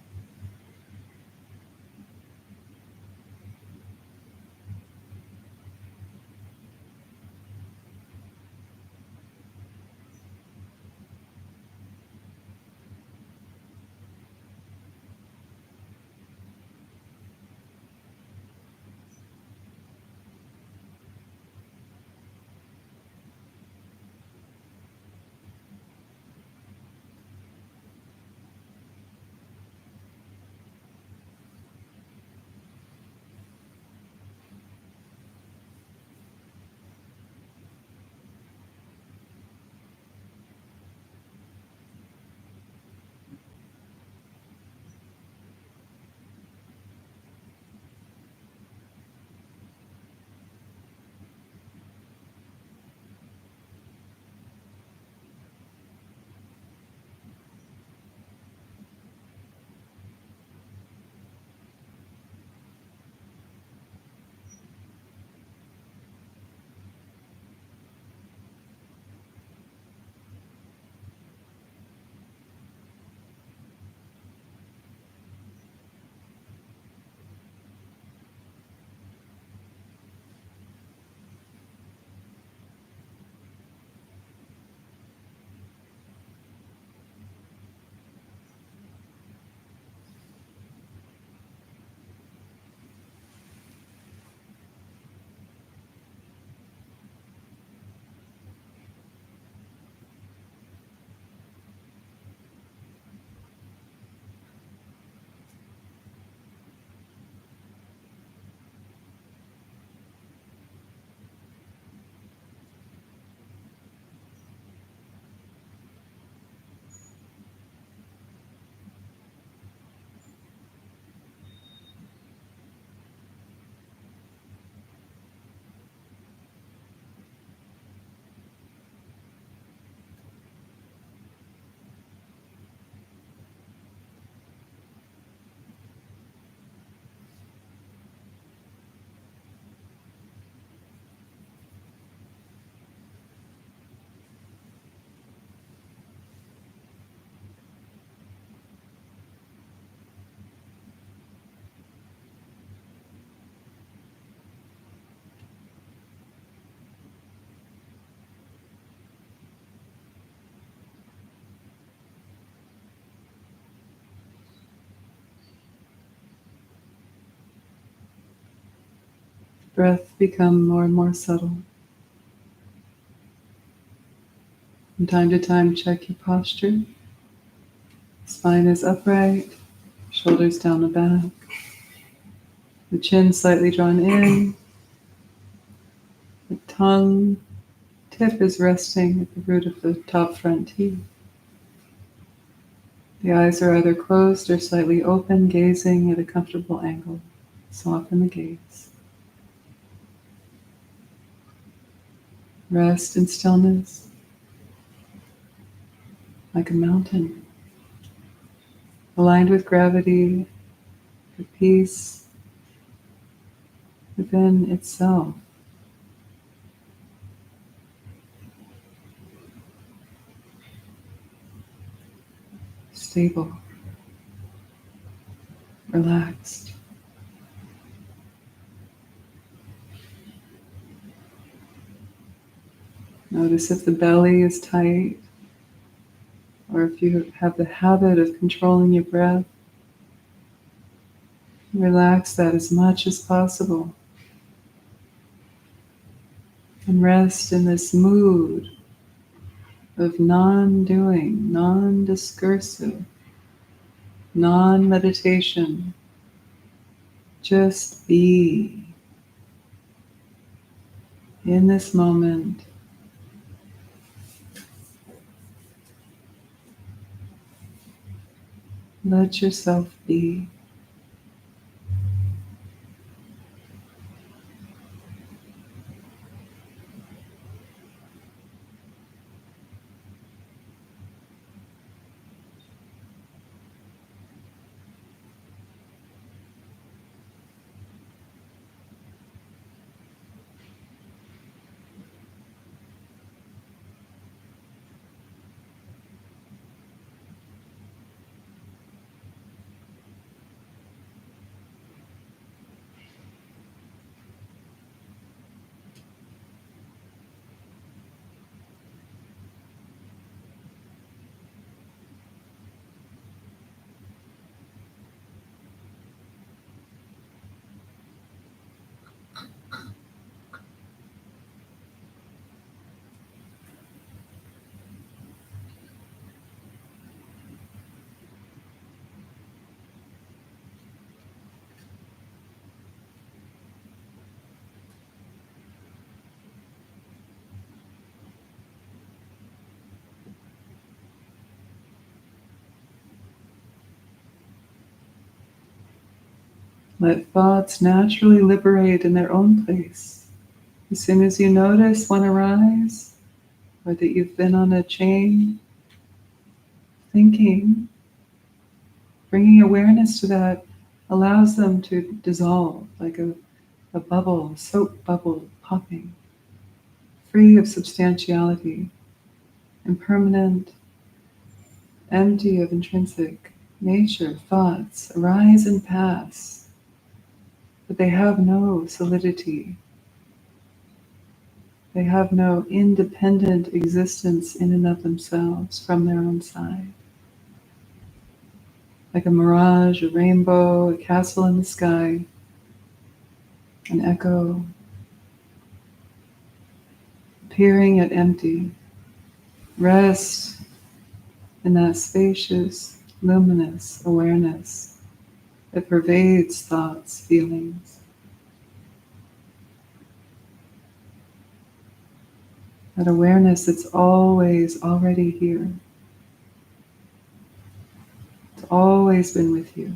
breath become more and more subtle. From time to time, check your posture. Spine is upright, shoulders down the back. The chin slightly drawn in. The tongue tip is resting at the root of the top front teeth. The eyes are either closed or slightly open, gazing at a comfortable angle. Soften the gaze. Rest in stillness, like a mountain, aligned with gravity, the peace within itself. Stable, relaxed. Notice if the belly is tight, or if you have the habit of controlling your breath. Relax that as much as possible. And rest in this mood of non-doing, non-discursive, non-meditation. Just be in this moment. Let yourself be. Let thoughts naturally liberate in their own place. As soon as you notice one arise, or that you've been on a chain, thinking, bringing awareness to that allows them to dissolve like a bubble, a soap bubble popping, free of substantiality, impermanent, empty of intrinsic nature. Thoughts arise and pass, but they have no solidity. They have no independent existence in and of themselves from their own side. Like a mirage, a rainbow, a castle in the sky, an echo, appearing at empty. Rest in that spacious, luminous awareness that pervades thoughts, feelings. That awareness that's always already here. It's always been with you.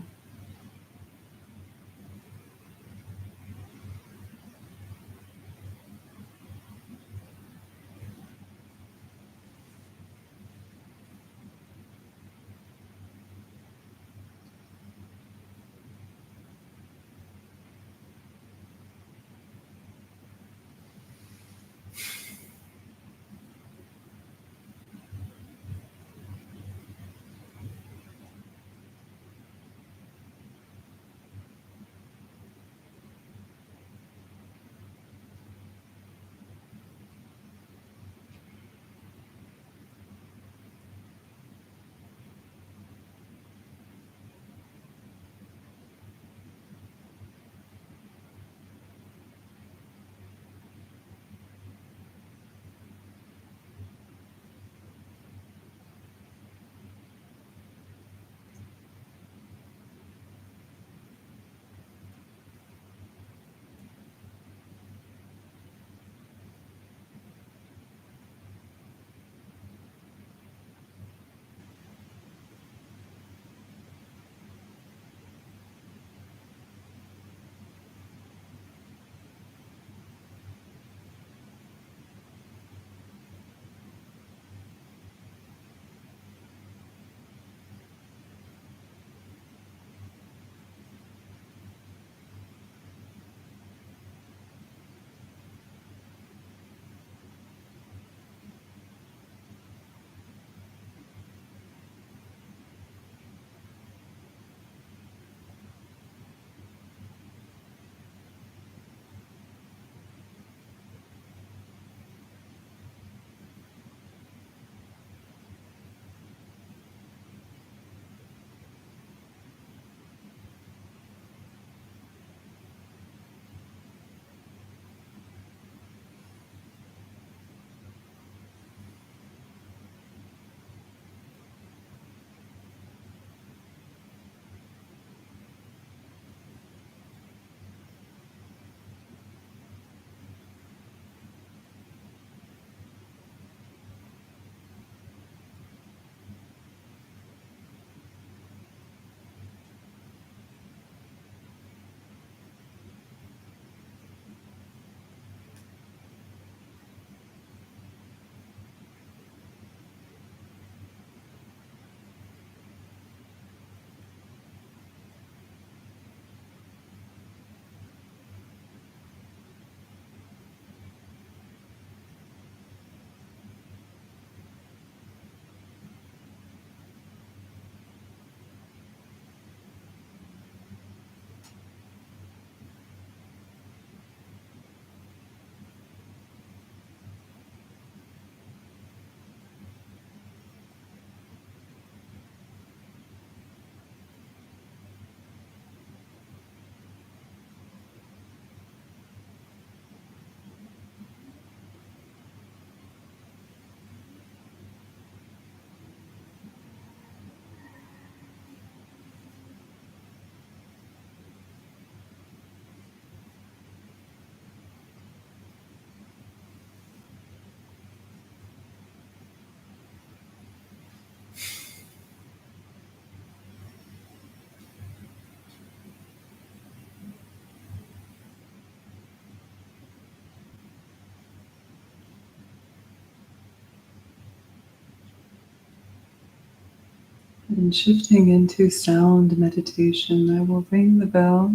And shifting into sound meditation, I will ring the bell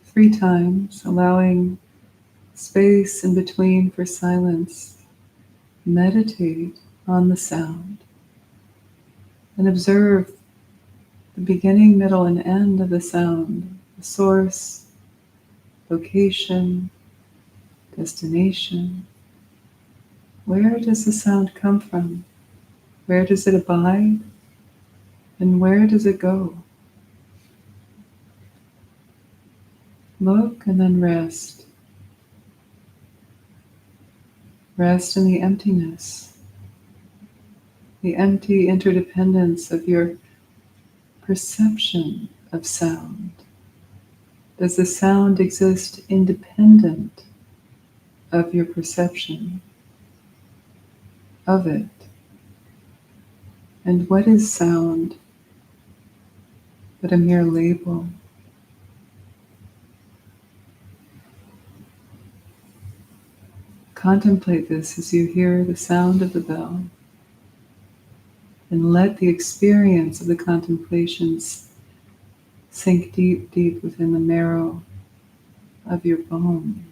3 times, allowing space in between for silence. Meditate on the sound and observe the beginning, middle, and end of the sound, the source, location, destination. Where does the sound come from? Where does it abide? And where does it go? Look and then rest. Rest in the emptiness, the empty interdependence of your perception of sound. Does the sound exist independent of your perception of it? And what is sound but a mere label? Contemplate this as you hear the sound of the bell, and let the experience of the contemplations sink deep, deep within the marrow of your bones.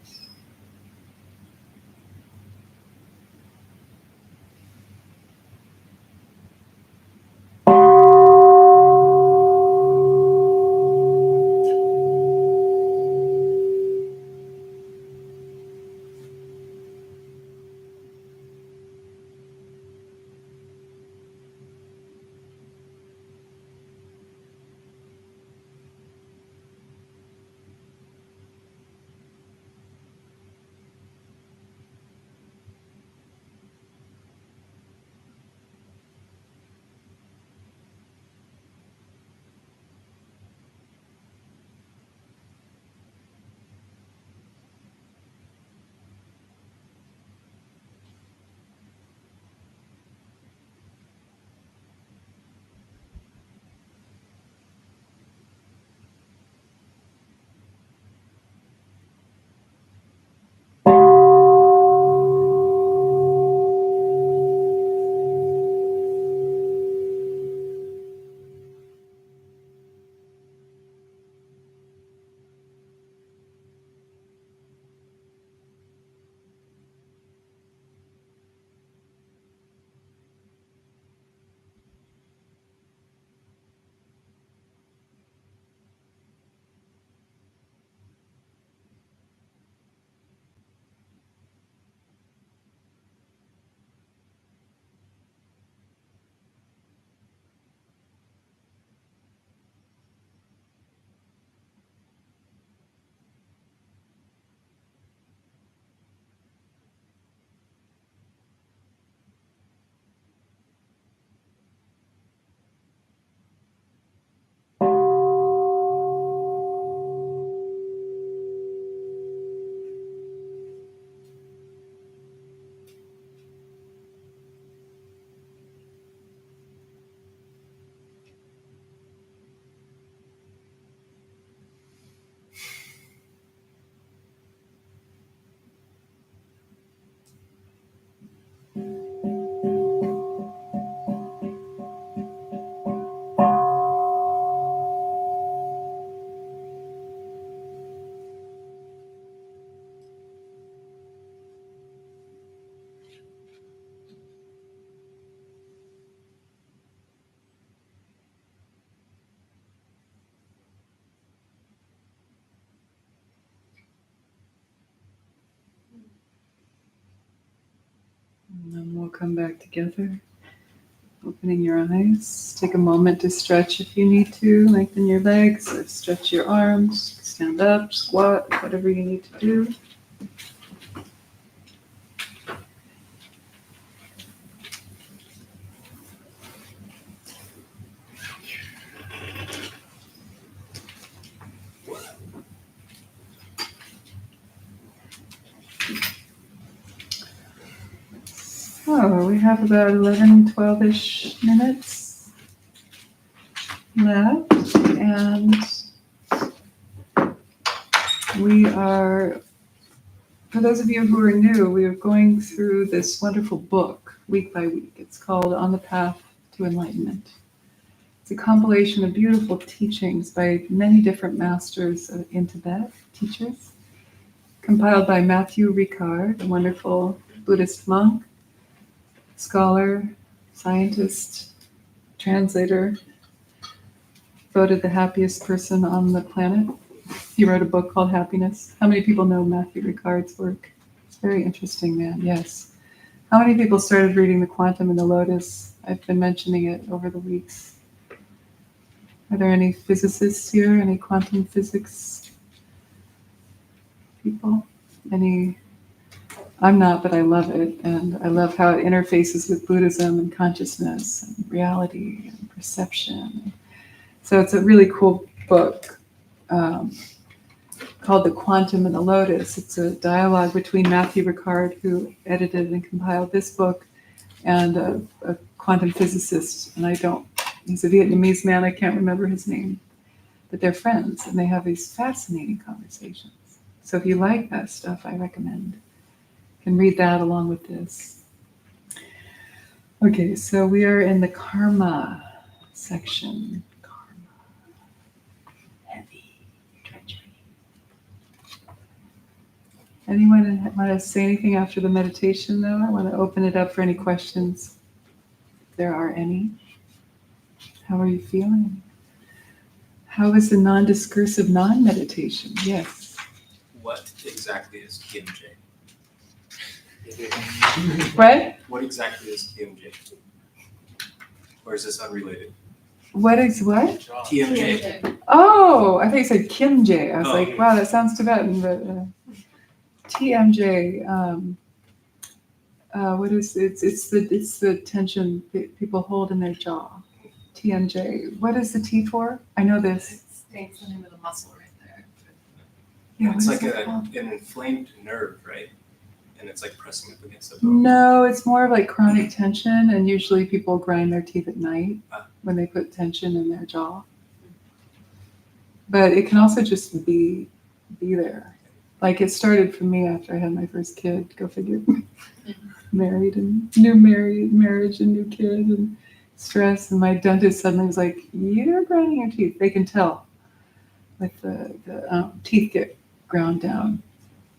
And then we'll come back together, opening your eyes. Take a moment to stretch if you need to. Lengthen your legs, or stretch your arms, stand up, squat, whatever you need to do. So we have about 11, 12-ish minutes left, and we are, for those of you who are new, we are going through this wonderful book week by week. It's called On the Path to Enlightenment. It's a compilation of beautiful teachings by many different masters in Tibet, teachers, compiled by Matthew Ricard, a wonderful Buddhist monk, scholar, scientist, translator, voted the happiest person on the planet. He wrote a book called Happiness. How many people know Matthew Ricard's work? It's a very interesting man, yes. How many people started reading The Quantum and the Lotus? I've been mentioning it over the weeks. Are there any physicists here? Any quantum physics people? Any? I'm not, but I love it. And I love how it interfaces with Buddhism and consciousness and reality and perception. So it's a really cool book called The Quantum and the Lotus. It's a dialogue between Matthew Ricard, who edited and compiled this book, and a quantum physicist. And he's a Vietnamese man, I can't remember his name. But they're friends, and they have these fascinating conversations. So if you like that stuff, I recommend. You can read that along with this. Okay, so we are in the karma section. Anyone want to say anything after the meditation, though? I want to open it up for any questions, if there are any. How are you feeling? How is the non-discursive non-meditation? Yes. What exactly is TMJ? What? What exactly is TMJ? Or is this unrelated? What is what? TMJ. Oh, I thought you said Kim J. I was Oh. like, wow, that sounds Tibetan, but TMJ. What is it? It's the tension that people hold in their jaw. TMJ. What is the T for? I know this. It's the name of the muscle right there. Yeah, It's what like is it called? an inflamed nerve, right? And it's like pressing up against the bone. No, it's more of like chronic tension, and usually people grind their teeth at night when they put tension in their jaw. But it can also just be there. Like it started for me after I had my first kid. Go figure. Married and marriage and new kid and stress. And my dentist suddenly was like, "You're grinding your teeth." They can tell, with the teeth get ground down.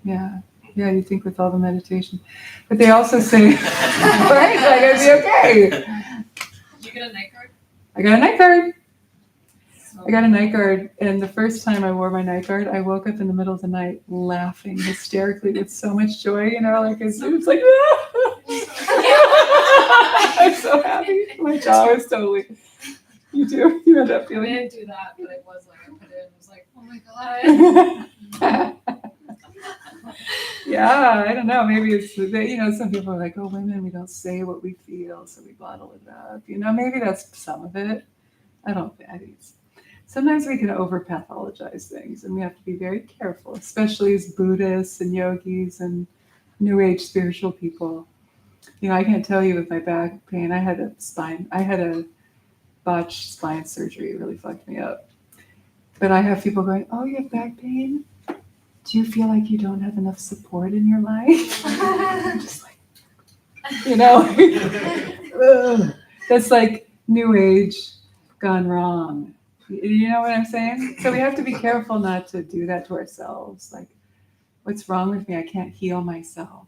Yeah. Yeah, you think with all the meditation. But they also say, right, like I'd be okay. Did you get a night guard? I got a night guard. I got a night guard, and the first time I wore my night guard, I woke up in the middle of the night laughing hysterically with so much joy, like it was like, I'm so happy. My jaw was totally, you do, you end up I feeling didn't do that, but it was like I put it in, I was like, oh my god. Yeah, I don't know. Maybe it's, some people are like, oh, women, we don't say what we feel, so we bottle it up. Maybe that's some of it. I think it's, sometimes we can over-pathologize things, and we have to be very careful, especially as Buddhists and yogis and New Age spiritual people. I can't tell you with my back pain. I had a botched spine surgery. It really fucked me up. But I have people going, oh, you have back pain? Do you feel like you don't have enough support in your life? I'm just like, ugh. That's like New Age gone wrong. You know what I'm saying? So we have to be careful not to do that to ourselves. Like, what's wrong with me? I can't heal myself,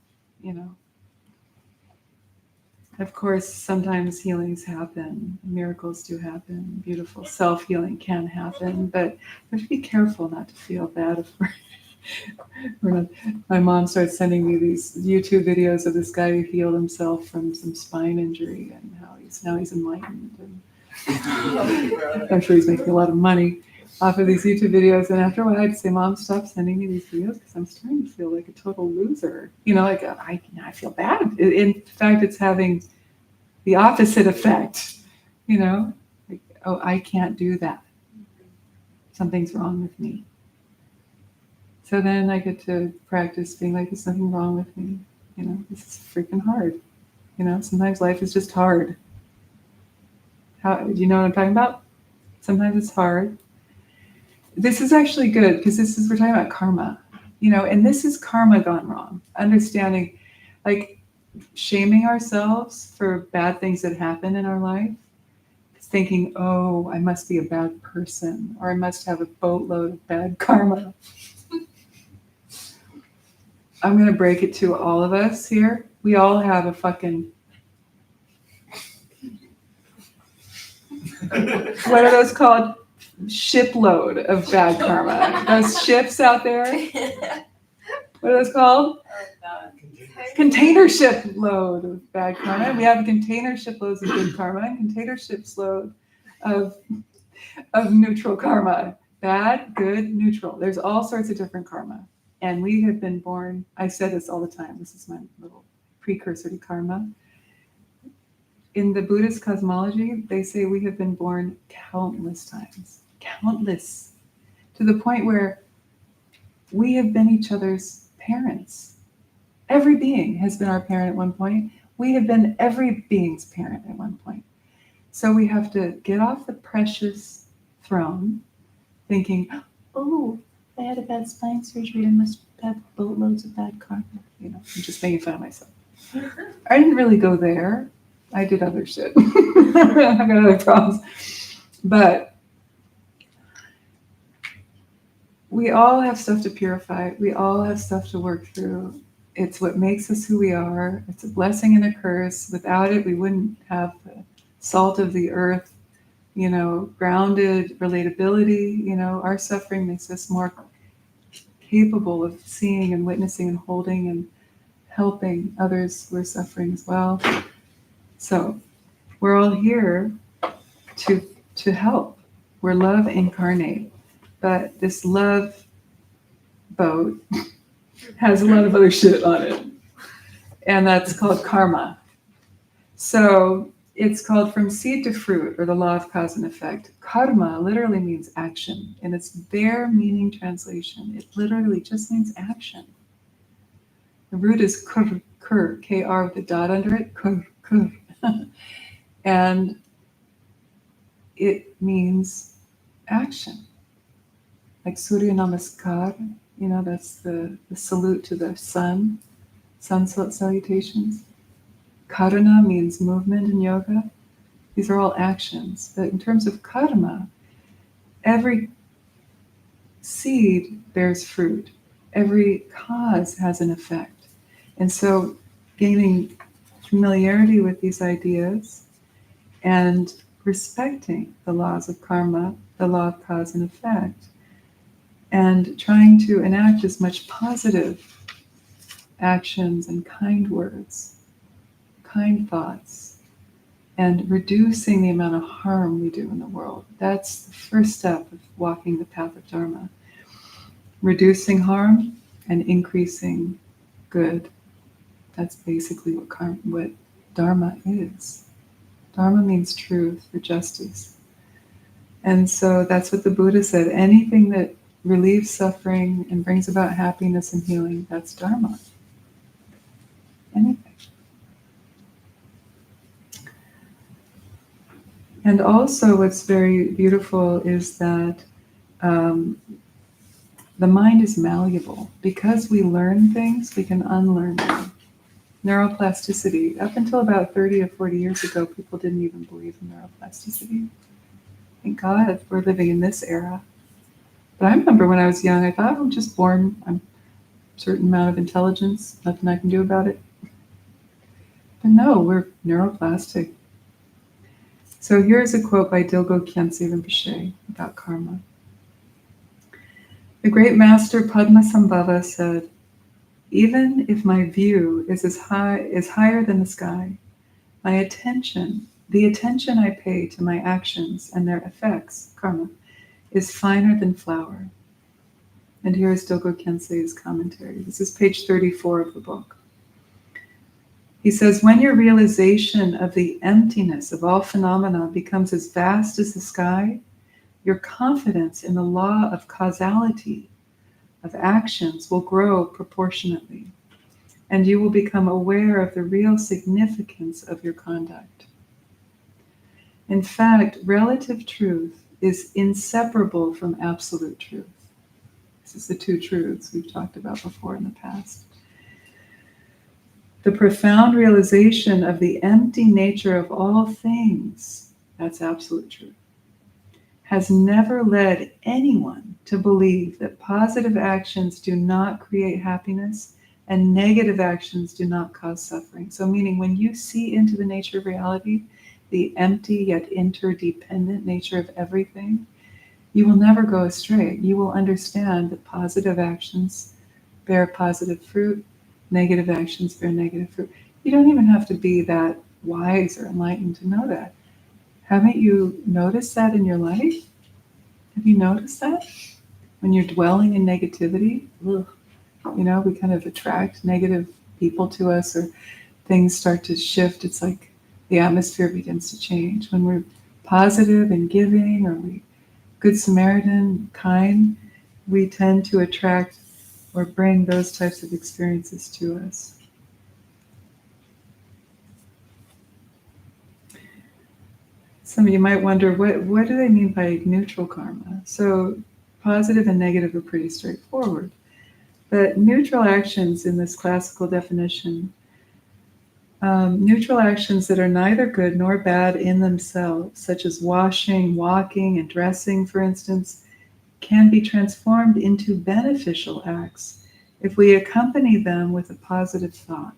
Of course, sometimes healings happen. Miracles do happen. Beautiful self-healing can happen. But we have to be careful not to feel bad if we're not. My mom started sending me these YouTube videos of this guy who healed himself from some spine injury and how he's enlightened. And I'm sure he's making a lot of money off of these YouTube videos. And after a while, I'd say, Mom, stop sending me these videos because I'm starting to feel like a total loser. Like I feel bad. In fact, it's having the opposite effect. Like, oh, I can't do that. Something's wrong with me. So then I get to practice being like, there's nothing wrong with me. This is freaking hard. Sometimes life is just hard. Do you know what I'm talking about? Sometimes it's hard. This is actually good because we're talking about karma, and this is karma gone wrong. Understanding, like, shaming ourselves for bad things that happen in our life. thinking, oh, I must be a bad person, or I must have a boatload of bad karma. I'm going to break it to all of us here. We all have a fucking, what are those called? Shipload of bad karma. Those ships out there, what are those called? Container ship load of bad karma. We have container ship loads of good karma and container ships load of neutral karma. Bad, good, neutral. There's all sorts of different karma. And we have been born, I say this all the time, this is my little precursor to karma. In the Buddhist cosmology, they say we have been born countless times. Countless. To the point where we have been each other's parents. Every being has been our parent at one point. We have been every being's parent at one point. So we have to get off the precious throne thinking, oh, I had a bad spine surgery. I must have boatloads of bad karma. You know, I'm just making fun of myself. I didn't really go there. I did other shit. I've got other problems. But we all have stuff to purify. We all have stuff to work through. It's what makes us who we are. It's a blessing and a curse. Without it, we wouldn't have the salt of the earth, you know, grounded relatability. You know, our suffering makes us more capable of seeing and witnessing and holding and helping others who are suffering as well. So we're all here to help. We're love incarnate. But this love boat has a lot of other shit on it. And that's called karma. So it's called from seed to fruit, or the law of cause and effect. Karma literally means action. In its bare meaning translation, it literally just means action. The root is kur, K-R with a dot under it, kur. And it means action. Like Surya Namaskar, you know, that's the salute to the sun salutations. Karana means movement in yoga. These are all actions. But in terms of karma, every seed bears fruit. Every cause has an effect. And so gaining familiarity with these ideas and respecting the laws of karma, the law of cause and effect, and trying to enact as much positive actions and kind words, kind thoughts, and reducing the amount of harm we do in the world. That's the first step of walking the path of Dharma. Reducing harm and increasing good. That's basically what Dharma is. Dharma means truth or justice. And so that's what the Buddha said. Anything that relieves suffering and brings about happiness and healing, that's Dharma. Anything. And also what's very beautiful is that the mind is malleable. Because we learn things, we can unlearn them. Neuroplasticity. Up until about 30 or 40 years ago, people didn't even believe in neuroplasticity. Thank God we're living in this era. But I remember when I was young, I thought I'm just born, I'm a certain amount of intelligence, nothing I can do about it. But no, we're neuroplastic. So here's a quote by Dilgo Khyentse Rinpoche about karma. The great master Padmasambhava said, "Even if my view is higher than the sky, my attention, the attention I pay to my actions and their effects, karma, is finer than flower." And here is Dilgo Khyentse's commentary. This is page 34 of the book. He says, when your realization of the emptiness of all phenomena becomes as vast as the sky, your confidence in the law of causality of actions will grow proportionately, and you will become aware of the real significance of your conduct. In fact, relative truth is inseparable from absolute truth. This is the two truths we've talked about before in the past. The profound realization of the empty nature of all things That's absolute truth. Has never led anyone to believe that positive actions do not create happiness and negative actions do not cause suffering. So meaning when you see into the nature of reality, the empty yet interdependent nature of everything, you will never go astray. You will understand that positive actions bear positive fruit, negative actions bear negative fruit. You don't even have to be that wise or enlightened to know that. Haven't you noticed that in your life? Have you noticed that? When you're dwelling in negativity, we kind of attract negative people to us, or things start to shift. It's like the atmosphere begins to change. When we're positive and giving, or we good Samaritan, kind, we tend to attract or bring those types of experiences to us. Some of you might wonder, what do they mean by neutral karma? So positive and negative are pretty straightforward. But neutral actions in this classical definition, neutral actions that are neither good nor bad in themselves, such as washing, walking, and dressing, for instance, can be transformed into beneficial acts if we accompany them with a positive thought.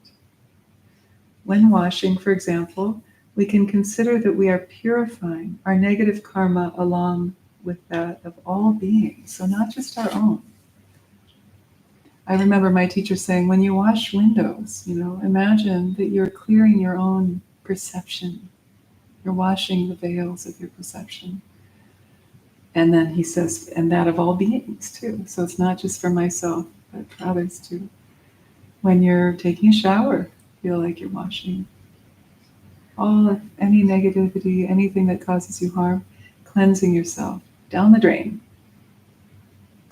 When washing, for example, we can consider that we are purifying our negative karma along with that of all beings, so not just our own. I remember my teacher saying, when you wash windows, imagine that you're clearing your own perception. You're washing the veils of your perception. And then he says, and that of all beings too. So it's not just for myself, but for others too. When you're taking a shower, feel like you're washing any negativity, anything that causes you harm, cleansing yourself down the drain.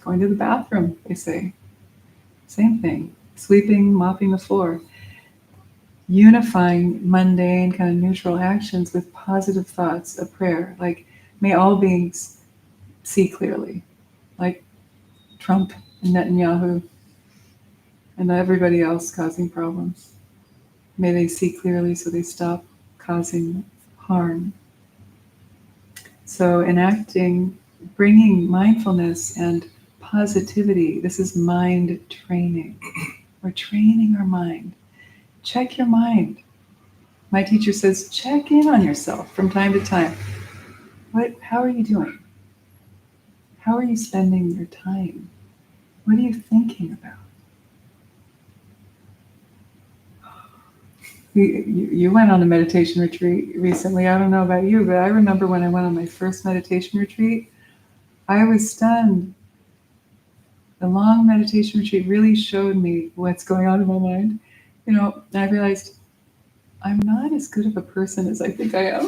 Going to the bathroom, they say. Same thing. Sweeping, mopping the floor. Unifying mundane, kind of neutral actions with positive thoughts, a prayer. Like, may all beings see clearly. Like Trump and Netanyahu and everybody else causing problems. May they see clearly so they stop causing harm. So bringing mindfulness and positivity, this is mind training. We're training our mind. Check your mind. My teacher says, check in on yourself from time to time. How are you doing? How are you spending your time? What are you thinking about? You went on a meditation retreat recently. I don't know about you, but I remember when I went on my first meditation retreat, I was stunned. The long meditation retreat really showed me what's going on in my mind. And I realized I'm not as good of a person as I think I am.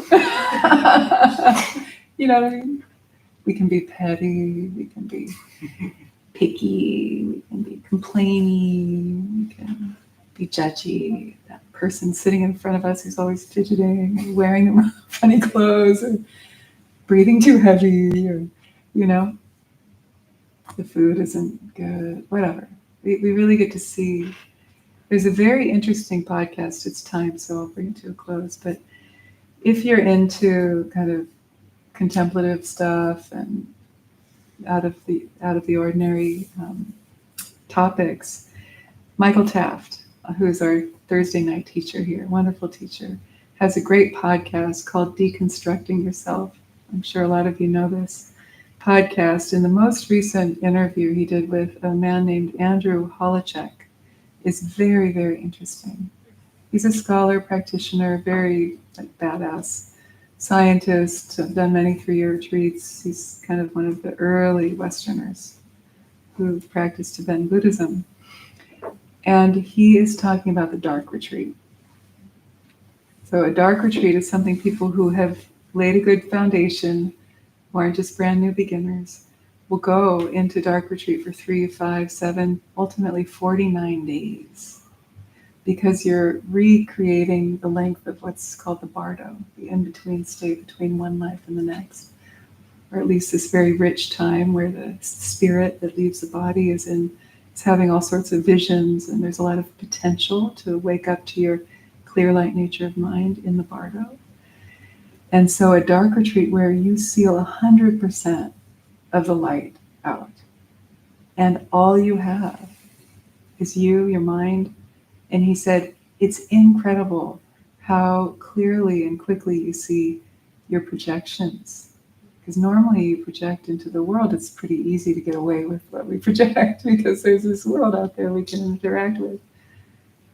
You know what I mean? We can be petty, we can be picky, we can be complaining, we can be judgy. That person sitting in front of us who's always fidgeting and wearing funny clothes or breathing too heavy, or, the food isn't good, whatever. We really get to see. There's a very interesting podcast. It's time, so I'll bring it to a close. But if you're into kind of contemplative stuff and out of the ordinary topics, Michael Taft, who's our Thursday night teacher here, wonderful teacher, has a great podcast called Deconstructing Yourself. I'm sure a lot of you know this podcast. In the most recent interview he did with a man named Andrew Holacek is very, very interesting. He's a scholar, practitioner, very badass scientist, done many 3-year retreats. He's kind of one of the early Westerners who practiced Tibetan Buddhism. And he is talking about the dark retreat. So a dark retreat is something people who have laid a good foundation, who aren't just brand new beginners, will go into dark retreat for 3, 5, 7, ultimately 49 days. Because you're recreating the length of what's called the bardo, the in-between state between one life and the next. Or at least this very rich time where the spirit that leaves the body is having all sorts of visions, and there's a lot of potential to wake up to your clear light nature of mind in the bardo. And so a dark retreat where you seal 100% of the light out, and all you have is you, your mind. And he said, it's incredible how clearly and quickly you see your projections. Because normally you project into the world, it's pretty easy to get away with what we project because there's this world out there we can interact with.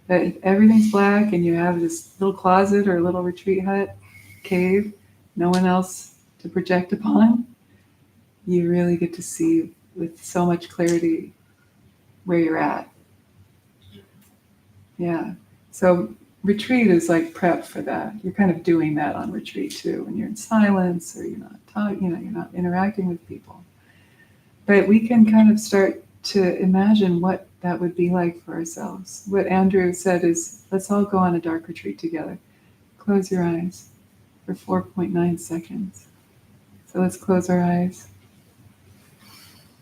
But if everything's black and you have this little closet or little retreat hut, cave, no one else to project upon, you really get to see with so much clarity where you're at. Yeah. So retreat is like prep for that. You're kind of doing that on retreat too, when you're in silence or you're not talking, you're not interacting with people. But we can kind of start to imagine what that would be like for ourselves. What Andrew said is, let's all go on a dark retreat together. Close your eyes for 4.9 seconds. So let's close our eyes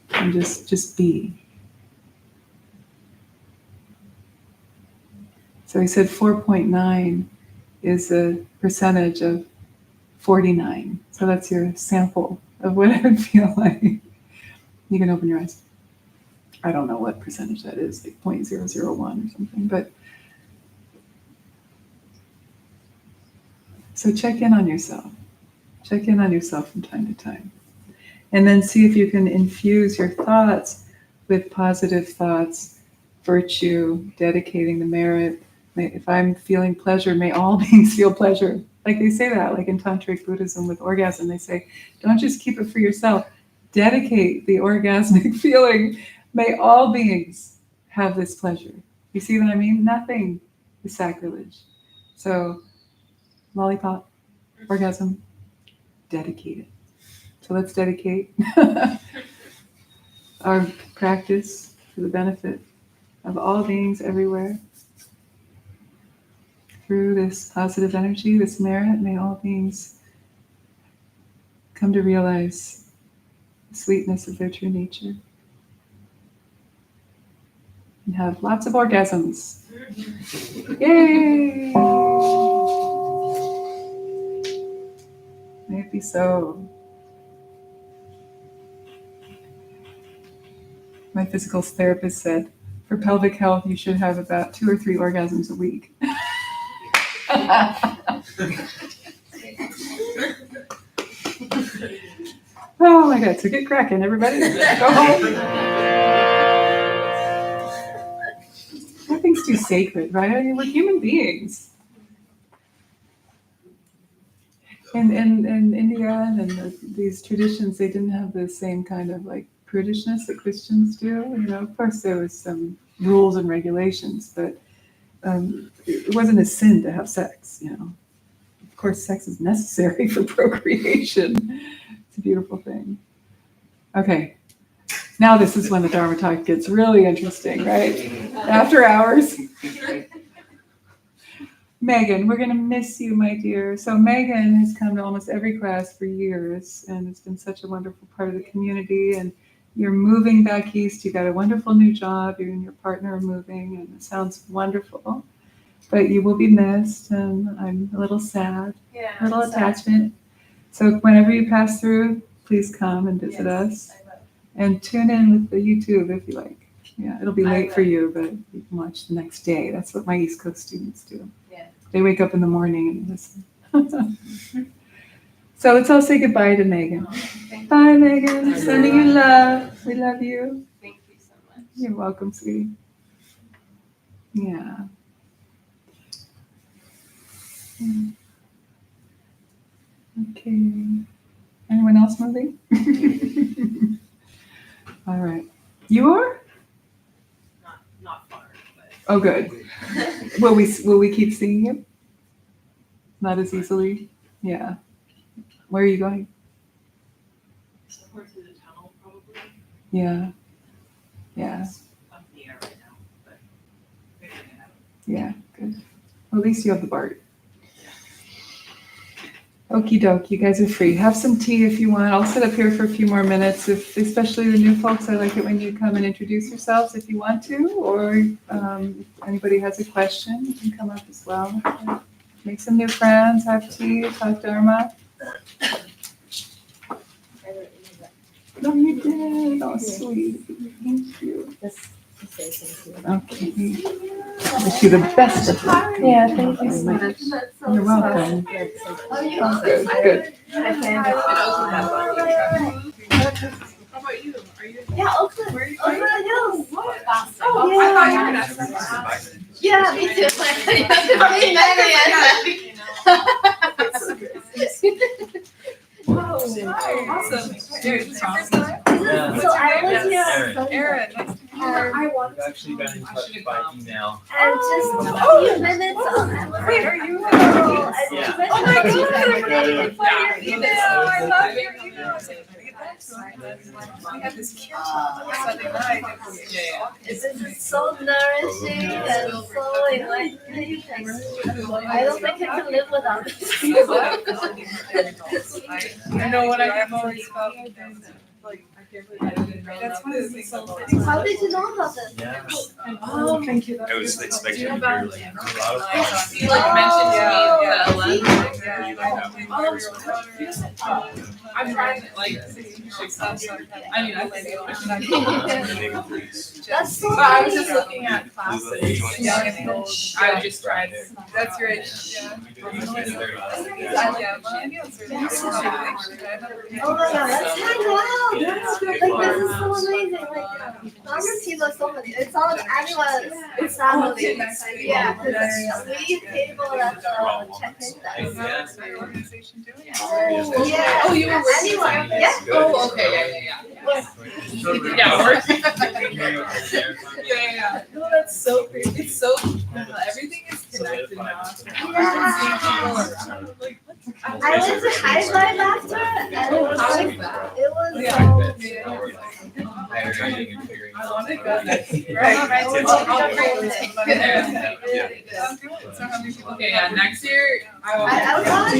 and just be. So he said 4.9 is a percentage of 49. So that's your sample of what it would feel like. You can open your eyes. I don't know what percentage that is, like 0.001 or something, but so check in on yourself. Check in on yourself from time to time. And then see if you can infuse your thoughts with positive thoughts, virtue, dedicating the merit. If I'm feeling pleasure, may all beings feel pleasure. Like they say that, like in Tantric Buddhism with orgasm, they say, don't just keep it for yourself. Dedicate the orgasmic feeling. May all beings have this pleasure. You see what I mean? Nothing is sacrilege. So, lollipop, orgasm, dedicate it. So let's dedicate our practice for the benefit of all beings everywhere. Through this positive energy, this merit, may all beings come to realize the sweetness of their true nature and have lots of orgasms. Yay! May it be so. My physical therapist said, for pelvic health, you should have about 2 or 3 orgasms a week. Oh my God, so get cracking, everybody. Go home. Nothing's too sacred, right? I mean, we're human beings. In India and these traditions, they didn't have the same kind of like prudishness that Christians do. You know, of course, there was some rules and regulations, but it wasn't a sin to have sex, you know. Of course, sex is necessary for procreation. It's a beautiful thing. Okay, now this is when the Dharma talk gets really interesting, right? After hours. Megan, we're going to miss you, my dear. So Megan has come to almost every class for years, and it's been such a wonderful part of the community. And you're moving back east. You got a wonderful new job. You and your partner are moving, and it sounds wonderful. But you will be missed, and I'm a little sad. Yeah. A little attachment. So whenever you pass through, please come and visit us. I will. And tune in with the YouTube if you like. Yeah, it'll be I late will. for you, but you can watch the next day. That's what my East Coast students do. Yeah. They wake up in the morning and listen. So let's all say goodbye to Megan. Thank you. Bye, Megan. Sending you love. We love you. Thank you so much. You're welcome, sweetie. Yeah. Okay. Anyone else moving? All right. You are? Not far, but. Oh, good. Will we keep seeing you? Not as easily? Yeah. Where are you going? Somewhere through the tunnel, probably. Yeah. Yeah. It's up in the air right now, but figuring it out. Yeah. Good. Well, at least you have the BART. Okie doke, you guys are free. Have some tea if you want. I'll sit up here for a few more minutes. Especially the new folks, I like it when you come and introduce yourselves if you want to, or if anybody has a question, you can come up as well. Make some new friends, have tea, talk Dharma. No, you did. Oh, sweet. Thank you. Okay. Wish you the best of luck. Yeah, thank you so much. You're welcome. Oh, you Oh, good, good. How about you? Are you? Yeah, Oakland. Where are you Oakland going? Hills. Boston. Oh, I yeah. thought you were gonna ask me about Yeah, me too. Like, you have to bring Mary Awesome. Here, is this your first time? Yeah. So I was here on Aaron. Sunday. Aaron, nice to meet you. We've actually been in touch by email. And just a few minutes Wait, are you? Yeah. Oh my God. Yeah. Your email. I love your email. We had this cute Sunday night. This is so nourishing and so enlightening. I don't think I can live without this. I know what I've always felt. Like, I can't believe I didn't know. That's one of the things. How did you know about this? Yeah. Oh, thank you. I was expecting Do you to know hear about? like A lot of fun. You like mentioned to me I'm trying to like I mean I think That's so but I was nice. just looking at classes. Yeah, I just tried. That's right. Yeah. Oh my god, let's hang out. Like, this is so amazing. Like, Mama's team was so many. It's all everyone's family. Yeah, because we tabled at the check-in desk. Oh, yeah. Oh, you were working? Anyone? Yeah. Oh, okay, yeah. Yeah, yeah. No, that's so great. It's so everything is connected now. I went to High Five after, and it was like, it was so Hiring and figuring I out. want to go next. Okay, yeah, next year I was on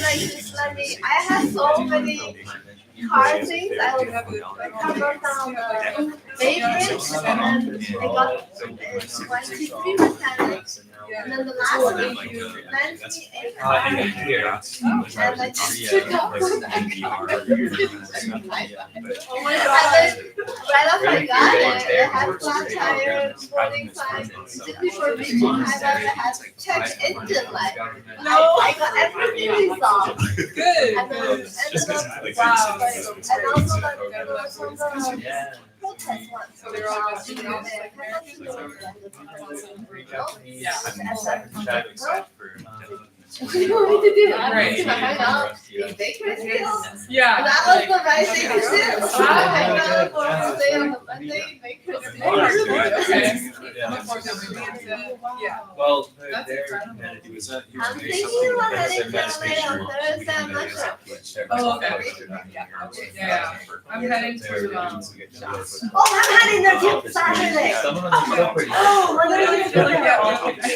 they just let me. I had so many card things. I wrote down the favorites, and then I got 1, 2, 3 mechanics, and then the last one lent me 8 cards. And like, oh my and god. then right after I got it, it had flat tire, warning signs. Just before reaching High Five, I had check engine light. I got everything resolved. Good. And then, Wow. and also there was some Yeah. protest ones. So they're all just Yeah. What do you want me to do? Right. To hang out, eat bakery skills. Yeah. And that was the right thing to do. So I hang out for Wow. a day on a Monday, bakery skills. Okay. Yeah. Yeah. Well, That's their incredible. humanity was I'm thinking about heading to LA on Thursday, I'm not sure. Oh, okay. Yeah. I'm heading to Oh, I'm heading there too, Saturday. Some of them are still pretty. Oh, what are you doing?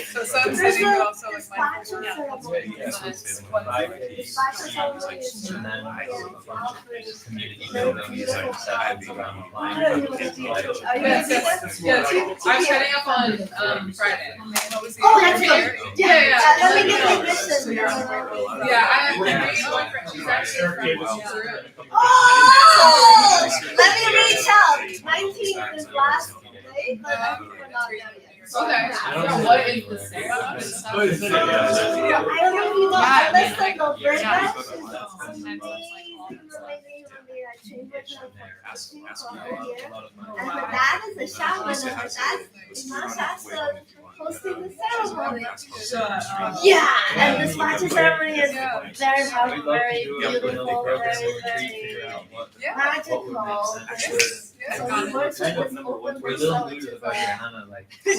So some city also like my And then community building, like sessions around the line. Yes. I'm heading up on Friday. Oh, that's good. Yeah. Let me get the mission. Yeah, I'm meeting my friend. She's actually from Peru. Oh, let me reach out. 19th is last day, but we're not there yet. Okay. Yeah, what is the same? I don't know if you know Alyssa Goldberga. She's amazing, amazing chamber here. And her dad is a shaman, and her dad is not Shasta hosting the ceremony. Yeah, and this matcha ceremony is very powerful, very beautiful, very, very magical. So we work with this open We're a little new to the vipashyana, like. that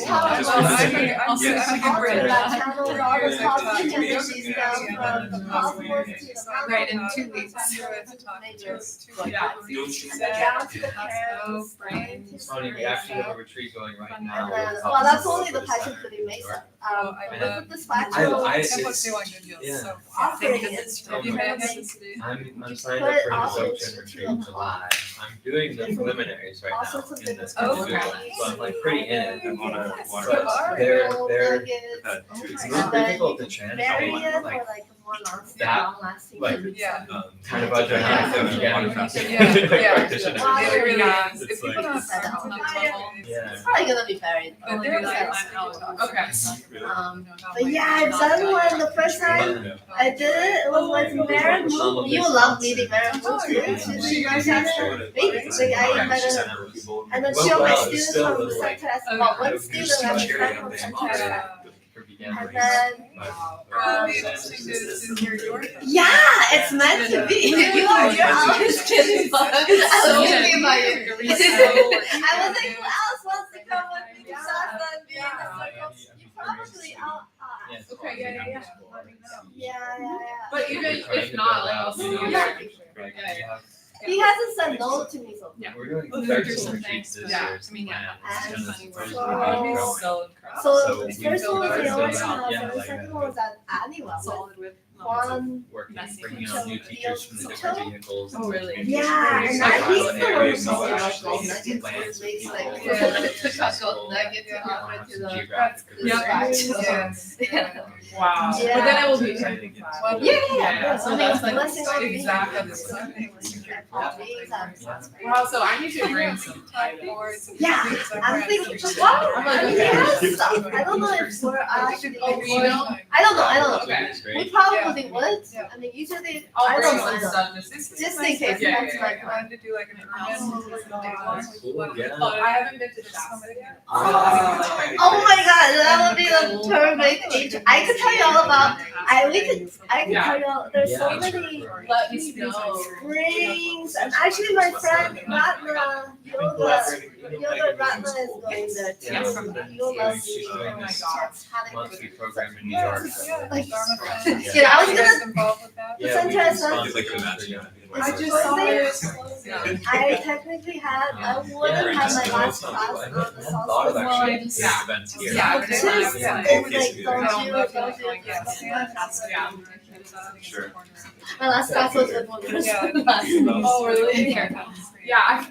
channel with all the cosmic energies down from the cosmos to the Right, in mountains, 2 weeks. down to the carols, It's funny, we actually have a retreat going right and now. then, well, that's only the Patrick pretty amazing. I With love- the dispatcher And plus it's- they want good deals, yeah. so. offering Yeah. it. Oh You my have God. necessity. I'm signed But up for the also Lopön it's retreat in July. I'm doing the preliminaries right All now sorts of in the different Oh, Google, okay. so I'm like pretty in it. I wanna But Alright. they're nuggets, had Oh two my it's and a little God. then difficult you to can channel vary it like for like more that, long-lasting. like, Yeah. kind of vajrayana Yeah. beginning Yeah. practitioner. It Like, really it's is. If like- people don't have enough level. Yeah. It's probably gonna be buried. But they're like, okay. But yeah, I've done one the first time I did it. It was with Maren Moon. You love meeting Maren Moon too. She's my center. Basically, I invited her. And then she Well, my it's students still a from little, like, Center S. Well, one student and a friend from Center S. for beginners. And then, It'll be interesting to hear your thoughts. yeah, it's meant to be. You're always kidding. I was thinking about you. I was like, who else wants to come with me to Shasta and be in the circle? You probably all are. Okay, yeah. Yeah. But even if not, like I'll see you. Yeah. He hasn't said no to me so far. Yeah. We're doing Oh, they're 13 doing retreats things. this Yeah, year. I mean, yeah, and that's it's funny. gonna So- growing. So incredible. So we the first build one was our the own, Ocean House, yeah, and the like, second one was at Anywell. Solid with. One, Working, Messy. bringing on new teachers from the different vehicles. Oh, really? yeah, and Like, that he's pilot the one areas, who told me so about actually gold nuggets, plans which makes with like people, gold nuggets Yeah. to offer to the geographic Yeah. Yes. Wow. Yeah. But then it will be. exciting. Yeah. So that's like Blessing on me. Exactly. Wow. So I need to bring some titles. Yeah, I'm thinking, well, I mean, he has stuff. I don't know if we're actually. Oh, you know? I don't know. Okay. It's We great. probably would. Yeah. I mean, usually, I'll I bring don't some know. stuff. Just in case, Yeah, that's yeah, my I plan. wanted to do like an urban. That's cool, yeah. Oh, I haven't been to the Shasta yet. Oh my god, that would be the perfect age. I could tell you all about. I could Yeah. tell you all. There's so Yeah. many Let me know. springs, and actually, my friend Ratna, Yoga Ratna is going there too. Yeah. Yoga. She's doing Oh my this god. monthly program in New York. Like- Yeah, Yeah, I was you gonna- guys involved with that? Yeah, Center we has can done- sponsor Like a it. match, yeah. I just just saw say it. I technically had. I would have had my last class on the I hadn't thought of solstice. actually just- doing events here. Yeah. It's just, it's Yeah. like, don't you. Yeah. Sure. My last class was with one person. Oh, really? Yeah,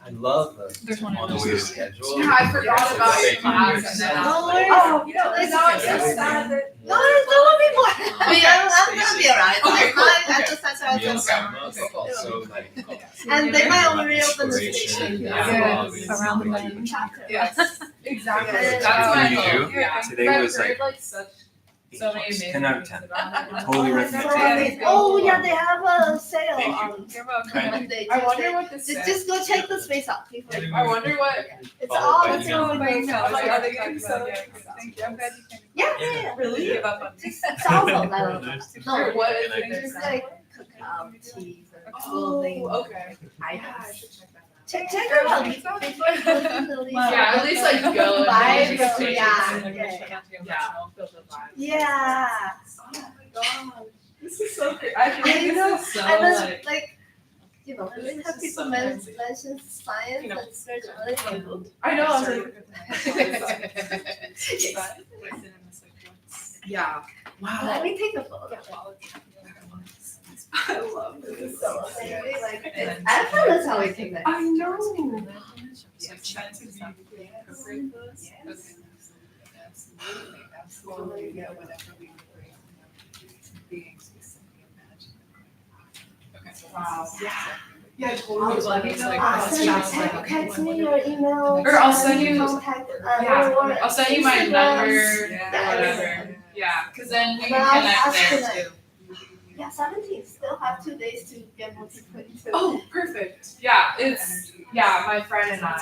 I love the There's one on in the there. schedule. Yeah, I forgot about your class and then. No worries. Oh, You know, it's now not it's just sad that. No, there will be more. I mean, I'm gonna be around. Okay, cool. At the center, I Meals just. Okay. so like And they might only reopen the inspiration, station. Yes. Around the bend. Chapter. Yes, exactly. Yeah. That's my You hope. do? Yeah. Today I've was heard, like such so many amazing 10 out of things 10. about it. Totally recommend. Oh, yeah, they have a sale Thank you. on You're welcome. Kind of. Monday. I wonder Tuesday. what this says. Just go check the space out. People. I wonder what. It's Followed all by it's email. all Oh, by email. about. Like, are they gonna be so? Yeah, good. Thank you. I'm glad you came. Yeah. Really give up on me. Just cell phone. I don't know. No, What is Can I- it? just like cacao, cheese, and Oh, clothing. okay. Items. Check it out. Before you go to the Yeah, at least like go and Vibe, maybe stay yeah, and, like, yeah. Yeah, feel the vibe. Yeah. Oh my god. This is so great. I I think know. this is so And then, like. like, you know, we have people mention science and spirituality. I know. I was like. Yeah. Let me take a photo. I love This this. is so amazing. Like, I thought that's how we connect. I know. Absolutely, absolutely. Yeah, whenever we bring beings, we simply imagine. Okay. Wow. Yeah. Yeah, totally. Like, it's like- Text me your email. Or I'll send you- Contact, Yeah, or I'll send you my Instagrams. number, Yeah. whatever. Yeah, cause then we And can I'll connect ask there tonight. too. Yeah, 17. Still have 2 days to get multi-put to. Oh, perfect. Yeah, it's, yeah, my friend and I.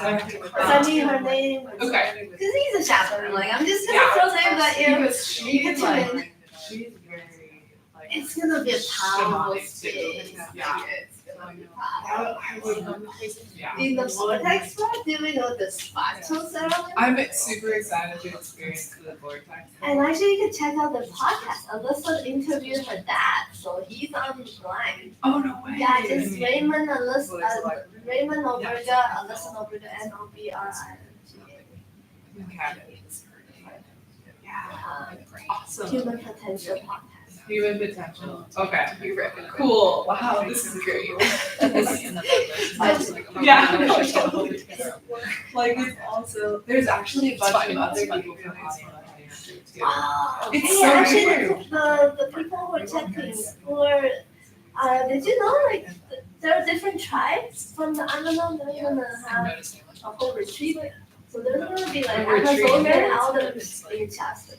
Send me her name. Okay. Cause he's a chaplain. Like, I'm just gonna Yeah. throw names at you. Because You she's get to like, win. she's very, like. It's gonna be a powerful Shamanic too. space. Yeah. It's gonna be powerful. I would. Yeah. In the vortex part, do we know the spatio ceremony? I'm super excited to experience the vortex. And actually, you can check out the podcast. Alyssa interviewed her dad, so he's online. Oh, no way. Yeah, it's Raymond Alyssa, Well, it's like- Raymond Oberga, Alyssa Oberga, Nobrga. Okay. Awesome. Human Potential podcast. Human potential. Okay. Cool. Wow, this is great. Yeah. Like it's also there's actually a bunch of other people from Austin too. Oh, It's hey, so actually, weird. the people who are checking were, did you know, like, there are different tribes from the Amazon, they're gonna have a whole retreat. So there's gonna be like A retreat. Amazonian elders in Shasta.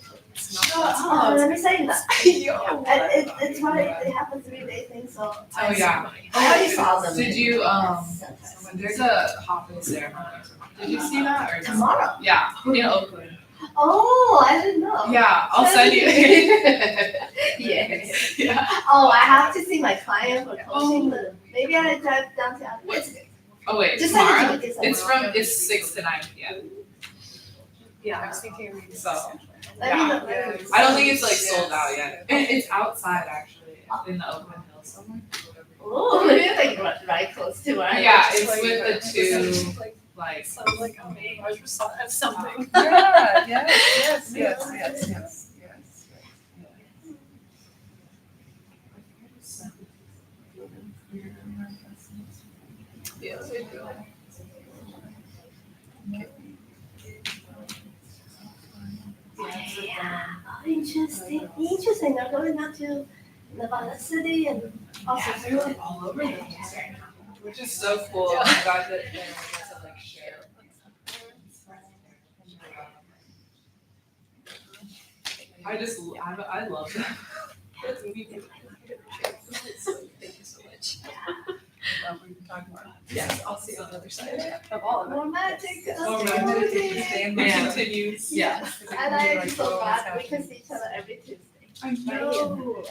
I remember saying that. And it's why they have a 3-day thing, so. Oh yeah. I already saw them. Did you there's a hopping ceremony. Did you see that or no? Tomorrow? Yeah, in Oakland. Oh, I didn't know. Yeah, I'll send you. Yes. Yeah. Oh, I have to see my client for coaching, but maybe I drive down to Albuquerque. Oh wait, Just send it to tomorrow? me, just send it. It's 6 to 9 p.m. Yeah, I was thinking. So Let me know. yeah. I don't think it's like sold out yet. It's outside actually in the Oakland Hills somewhere. Oh, it's like right close to where I Yeah, live. it's with the two like So like, oh, maybe I just saw something. Yeah, yes. Yes. Yeah, oh, interesting. Interesting. They're going out to Nevada City and also Yeah, they're like all over the place right now, which is so cool. I'm glad that they're able to like share. I love them. Thank you so much. We've talked about Yes, I'll see you on the other side of all of it. romantic. Oh, romantic. Yeah. Continues. Yeah. And I'm so glad we can see each other every Tuesday. I know.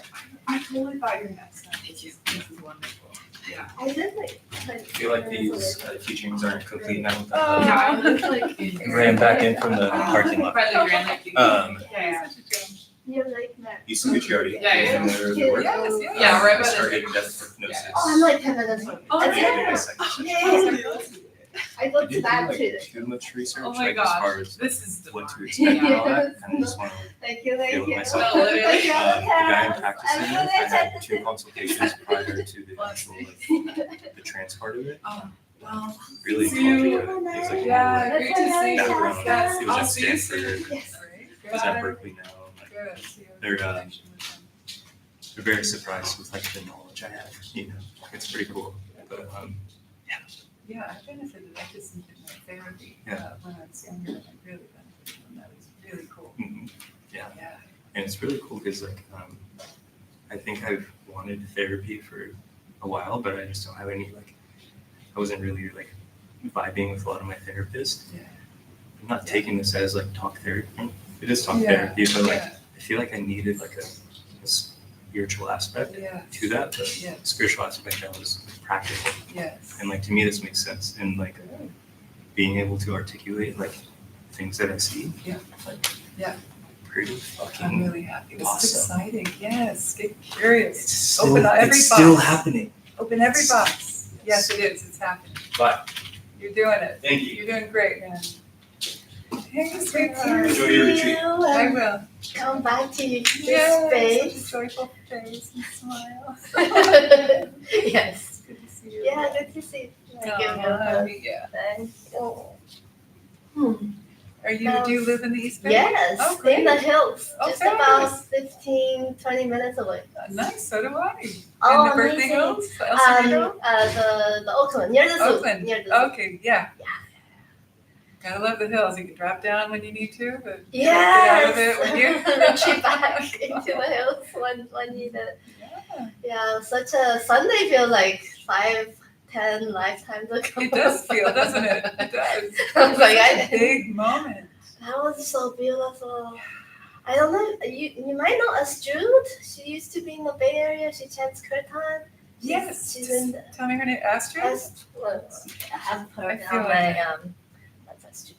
I totally thought you were next time. Thank you. This is wonderful. I did like. I feel like these teachings aren't complete now. Yeah, I was like. Ran back in from the parking lot. By the Grand Lake. Yeah. You're like that. Used to get you already. Yeah, yeah. And there was the work. Yeah, we're about Start to. getting death hypnosis. Oh, I'm like 10 minutes from. Oh, That's yeah. it. Yeah. Yeah. I go I to didn't that do too. like too much research, Oh my like as far gosh, as this is what to divine. expect and all that. Kind of just want to Thank you, feel thank it you. myself. No, literally. Thank you, The guy I'm Tara. practicing with, I had 2 consultations prior to the actual like, the trance part of it. Oh, well. Really See you. complicated. It was like Yeah, That's great to what see you. I background. was Yes, It was I'll at see you Stanford. soon. Yes. It was at Berkeley now. Like, Good. See you. they're very surprised with like the knowledge I have. You know, it's pretty cool. But Yeah, I benefited. I just needed my therapy when I was younger. I really benefited from that. It was really cool. mhm. Yeah. And it's really cool because like I think I've wanted therapy for a while, but I just don't have any like I wasn't really like vibing with a lot of my therapists. Yeah. I'm not taking this as like talk therapy. It is talk Yeah, therapy, but like yeah. I feel like I needed like a spiritual aspect Yeah. to that. But Yeah. the spiritual aspect that was practical. Yes. And like to me this makes sense. And like being able to articulate like things that I see. Yeah. Like Yeah. pretty I'm fucking really happy. This is awesome. exciting. Yes. Get curious. It's still, Open every it's still box. happening. Open every box. Yes, it is. It's happening. But You're doing it. thank you. You're doing great, man. Hey, Good sweetheart. to Enjoy see your you retreat. I and will. come back to this Yes, space. such a joyful face and smile. Yes. Good to see you. Yeah, good to see you. Thank you. Yeah. Thank you. Are you? Do you live in the East Bay? Yes, Oh, in great. the hills, Oh, just about fabulous. 15-20 minutes away. Nice. So do I. Oh, in the birthday amazing. hills, El Segundo? The Oakland, near the zoo. Oakland. Near the zoo. Okay. Yeah. Gotta love the hills. You can drop down when you need to, but Yes. get out of it when you. Retreat back into the hills when needed. Yeah. Yeah, such a Sunday feels like 5-10 lifetimes ago. It does feel, doesn't it? It does. I was like, It's a big moment. that was so beautiful. I don't know, you might know Astrud. She used to be in the Bay Area. She chants kirtan. Yes. She's in the Tell me her name. Astrid. I have I heard feel on like my that's Astrud.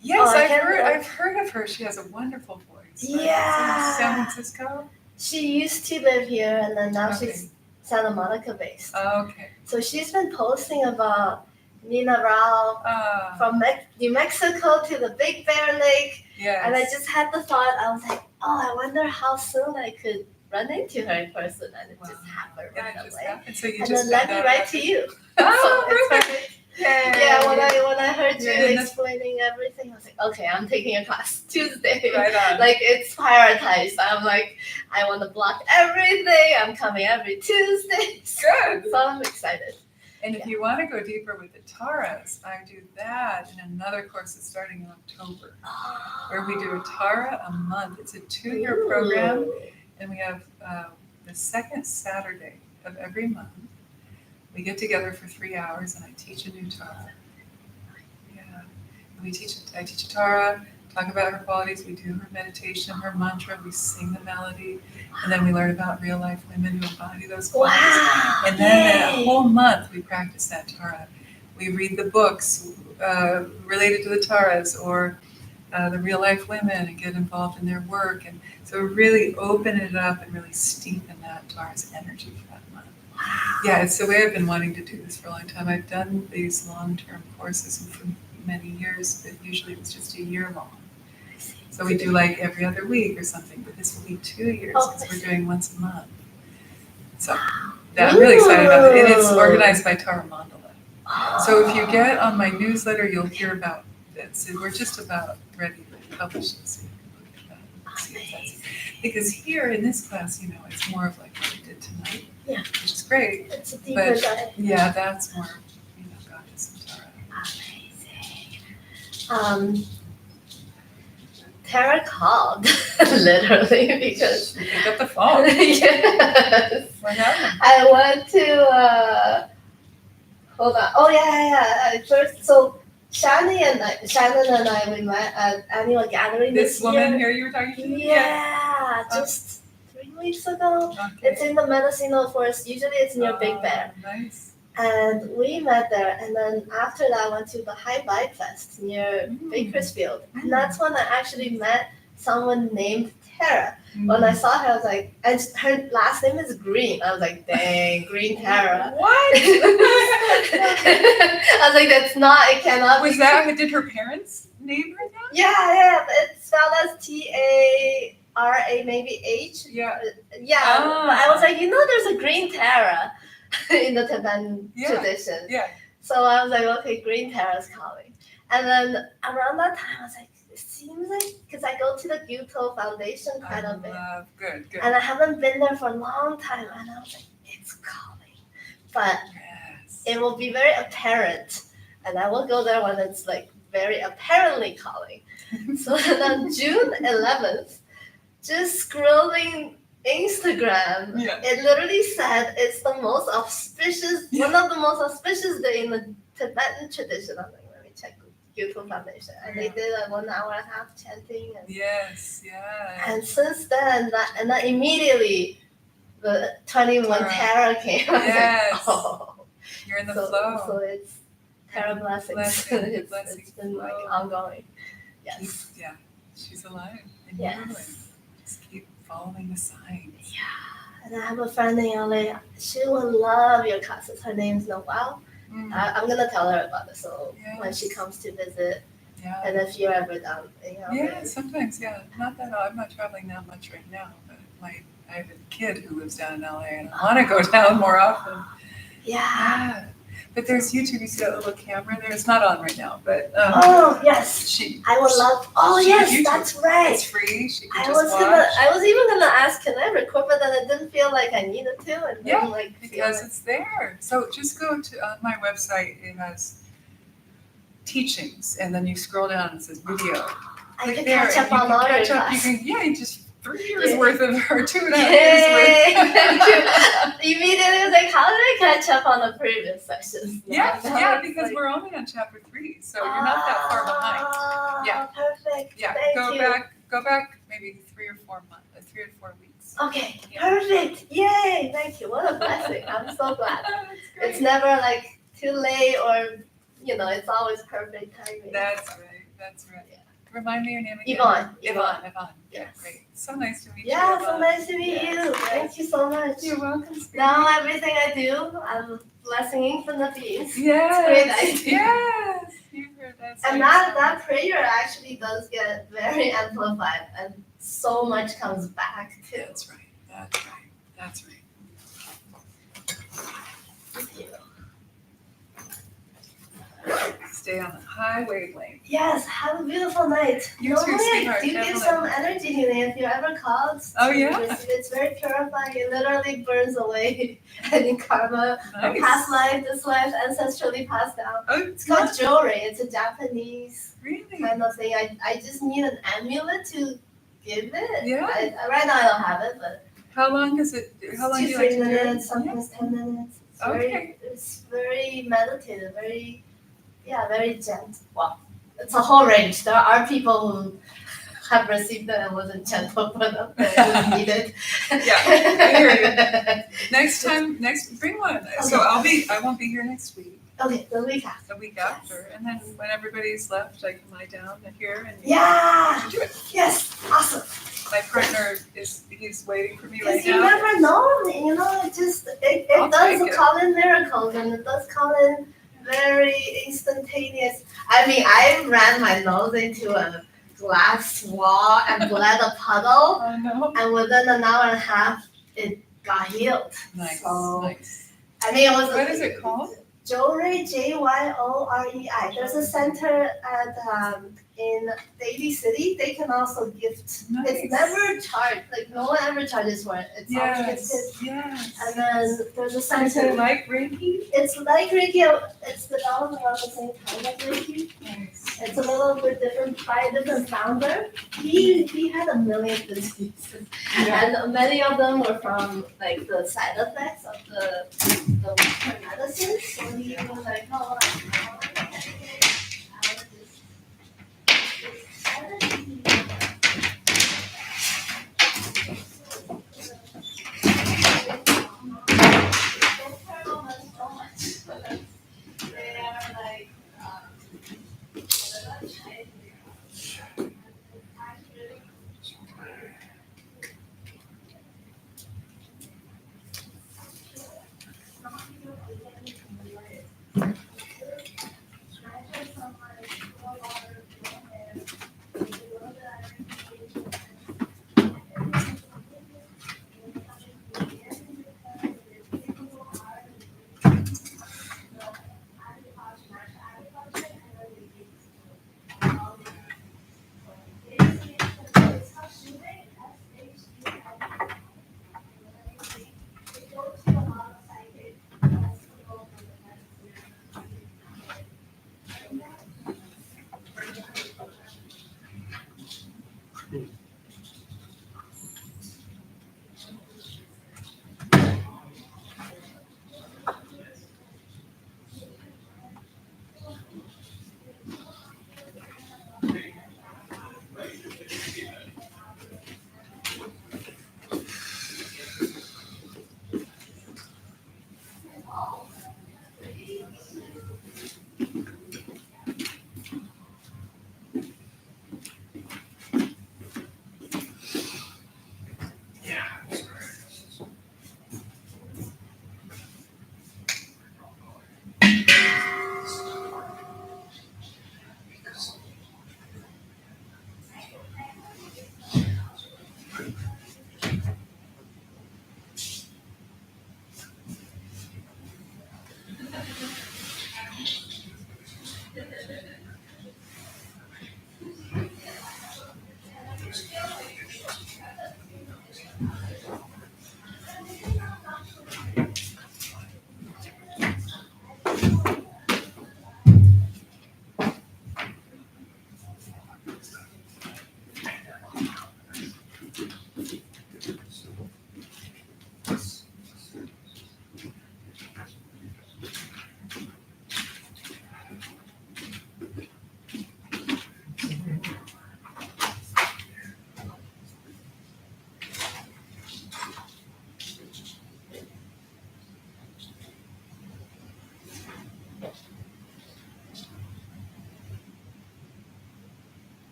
Yes, Oh, I can't I've heard of her. She has a wonderful voice. right? Yeah. Is it San Francisco. She used to live here and then now Okay. she's Santa Monica based. Okay. So she's been posting about Nina Rao from New Mexico to the Big Bear Lake. yes. And I just had the thought, I was like, oh, I wonder how soon I could run into her in person. And it just happened And right it just away. happened. So you And just then let found me out write after- to you. Oh, So it's perfect. perfect. Yay. Yeah, when I heard you You're in the- explaining everything, I was like, okay, I'm taking a class Tuesday. Right on. Like it's prioritized. I'm like, I want to block everything. I'm coming every Tuesday. Good. So I'm excited. And if you want to go deeper with the Taras, I do that in another course that's starting in October, where we do a Tara a month. It's a 2-year program, and we have the second Saturday of every month. We get together for 3 hours, and I teach a new Tara. Yeah, I teach a Tara, talk about her qualities. We do her meditation, her mantra. We sing the melody, and then we learn about real life women who embody those qualities. Wow. And then Yay. a whole month we practice that Tara. We read the books related to the Taras or the real life women and get involved in their work. And so really open it up and really steep in that Tara's energy for that month. Yeah, it's the way I've been wanting to do this for a long time. I've done these long-term courses for many years, but usually it's just a year long. So we do like every other week or something, but this will be 2 years because we're doing once a month. So yeah, I'm really excited about it. And it's organized by Tara Mandala. So if you get on my newsletter, you'll hear about this. And we're just about ready to publish it, so you can look at that and see if that's. Because here in this class, it's more of like what we did tonight, which is great. It's a deeper But dive. yeah, that's more, goddess and Tara. Amazing. Tara called, literally, because You picked up the phone. yes, What happened? I went to hold on. Oh yeah. First, so Shannon and I we met at annual gathering This this woman year. here you were talking to? Yeah, just 3 weeks ago. Okay. It's in the medicinal forest. Usually it's near Big Bear. Nice. And we met there, and then after that, I went to the High Vibe Fest near Bakersfield. And that's when I actually met someone named Tara. When I saw her, I was like, and her last name is Green. I was like, dang, Green Tara. What? I was like, that's not, it cannot Was be. that, did her parents name her that? Yeah, it's spelled as Tara, maybe H. Yeah. Yeah, Ah. but I was like, there's a Green Tara in the Tibetan tradition. Yeah. So I was like, okay, Green Tara's calling. And then around that time, I was like, it seems like, because I go to the Gyuto Foundation quite a bit. Good. And I haven't been there for a long time. And I was like, it's calling. But Yes. it will be very apparent. And I will go there when it's like very apparently calling. So then on June 11th, just scrolling Instagram, it literally said it's the most auspicious, one of the most auspicious day in the Tibetan tradition. I'm like, let me check Gyuto Foundation. And they did a 1.5 hour chanting. And, Yes. and since then, and then immediately the 21 Tara came. I was Yes. like, oh. You're in the So flow. it's Tara blessings. Blessing, It's been like flow. ongoing. Yes. Yeah. She's alive. And Yes. you're alive. Just keep following the signs. And I have a friend in LA. She will love your classes. Her name's Noelle. I'm gonna tell her about it. So when she comes to visit, and if you're ever down, Yeah, sometimes, not that I'm not traveling that much right now, but I have a kid who lives down in LA and I want to go down more often. Yeah. But there's YouTube, you see that little camera there? It's not on right now, but Oh yes. she I would love. Oh she yes, could YouTube. that's right. It's free. She can I just was watch. I was even gonna ask, can I record, but then I didn't feel like I needed to, and Yeah, then like because it's there. So just go to my website. It has teachings, and then you scroll down and it says video. I Click can there, catch and up on all your You class. can, you just 3 years Yeah. worth of, or 2.5 years Yay! worth. Immediately I was like, how did I catch up on the previous sessions? Yeah, Now it's because like, we're only on chapter 3, so you're not that far behind. Yeah. Perfect. Yeah, Thank go you. back maybe 3 or 4 months, 3 or 4 weeks. Okay, perfect. Yay! Thank you. What a blessing. I'm so glad. That's great. It's never like too late or it's always perfect timing. That's right. Remind me your name again. Yvonne. Yvonne. Yeah, Yes. great. So nice to meet you. Yeah, so Yvonne. nice to meet Yes. you. Thank you so much. You're welcome. Spirit. Now everything I do, I'm blessing from the beings. Yes. Great idea. Yes. You heard that. And that prayer actually does get very amplified, and so much comes back too. That's right. That's right. That's right. Thank you. Stay on a high wavelength. Yes, have a beautiful night. You too, Normally sweetheart, I do give definitely. some energy healing if you're ever called. Oh, to yeah? receive it. It's very purifying. It literally burns away any karma from Nice. past life, this life, ancestrally passed down. Oh, It's called jewelry. It's a Japanese really? kind of thing. I just need an amulet to give it. Yeah. Right now I don't have it, but How long is it? How long do you 2-3 like to do it? minutes, sometimes 10 minutes. It's very meditative, very gentle. Well, it's a whole range. There are people who have received it and wasn't gentle for them. They just need it. Yeah, I hear Next time, bring one. So I won't be here next week. Okay, the week after. The week after, and then when everybody's left, I can lie down here and Yeah. do it. Yes. Awesome. My partner he's waiting for me right Because you now. never know, it I'll does take it. call in miracles, and it does call in very instantaneous. I mean, I ran my nose into a glass wall and bled a puddle, Oh no. and within an hour and a half, it got healed. Nice. So, Nice. I mean, it was. What is it called? Jewelry, Jyorei. There's a center in Daly City. They can also gift. Nice. It's never charged. Like no one ever charges for it. It's all gifted. Yes. And then there's a Is center. it like Reiki? It's like Reiki. It's developed around the same time as Reiki. Nice. It's a little bit different by a different founder. He had a million diseases, and many of them were from like the side effects of the Western medicine. So he was like, oh, they are like.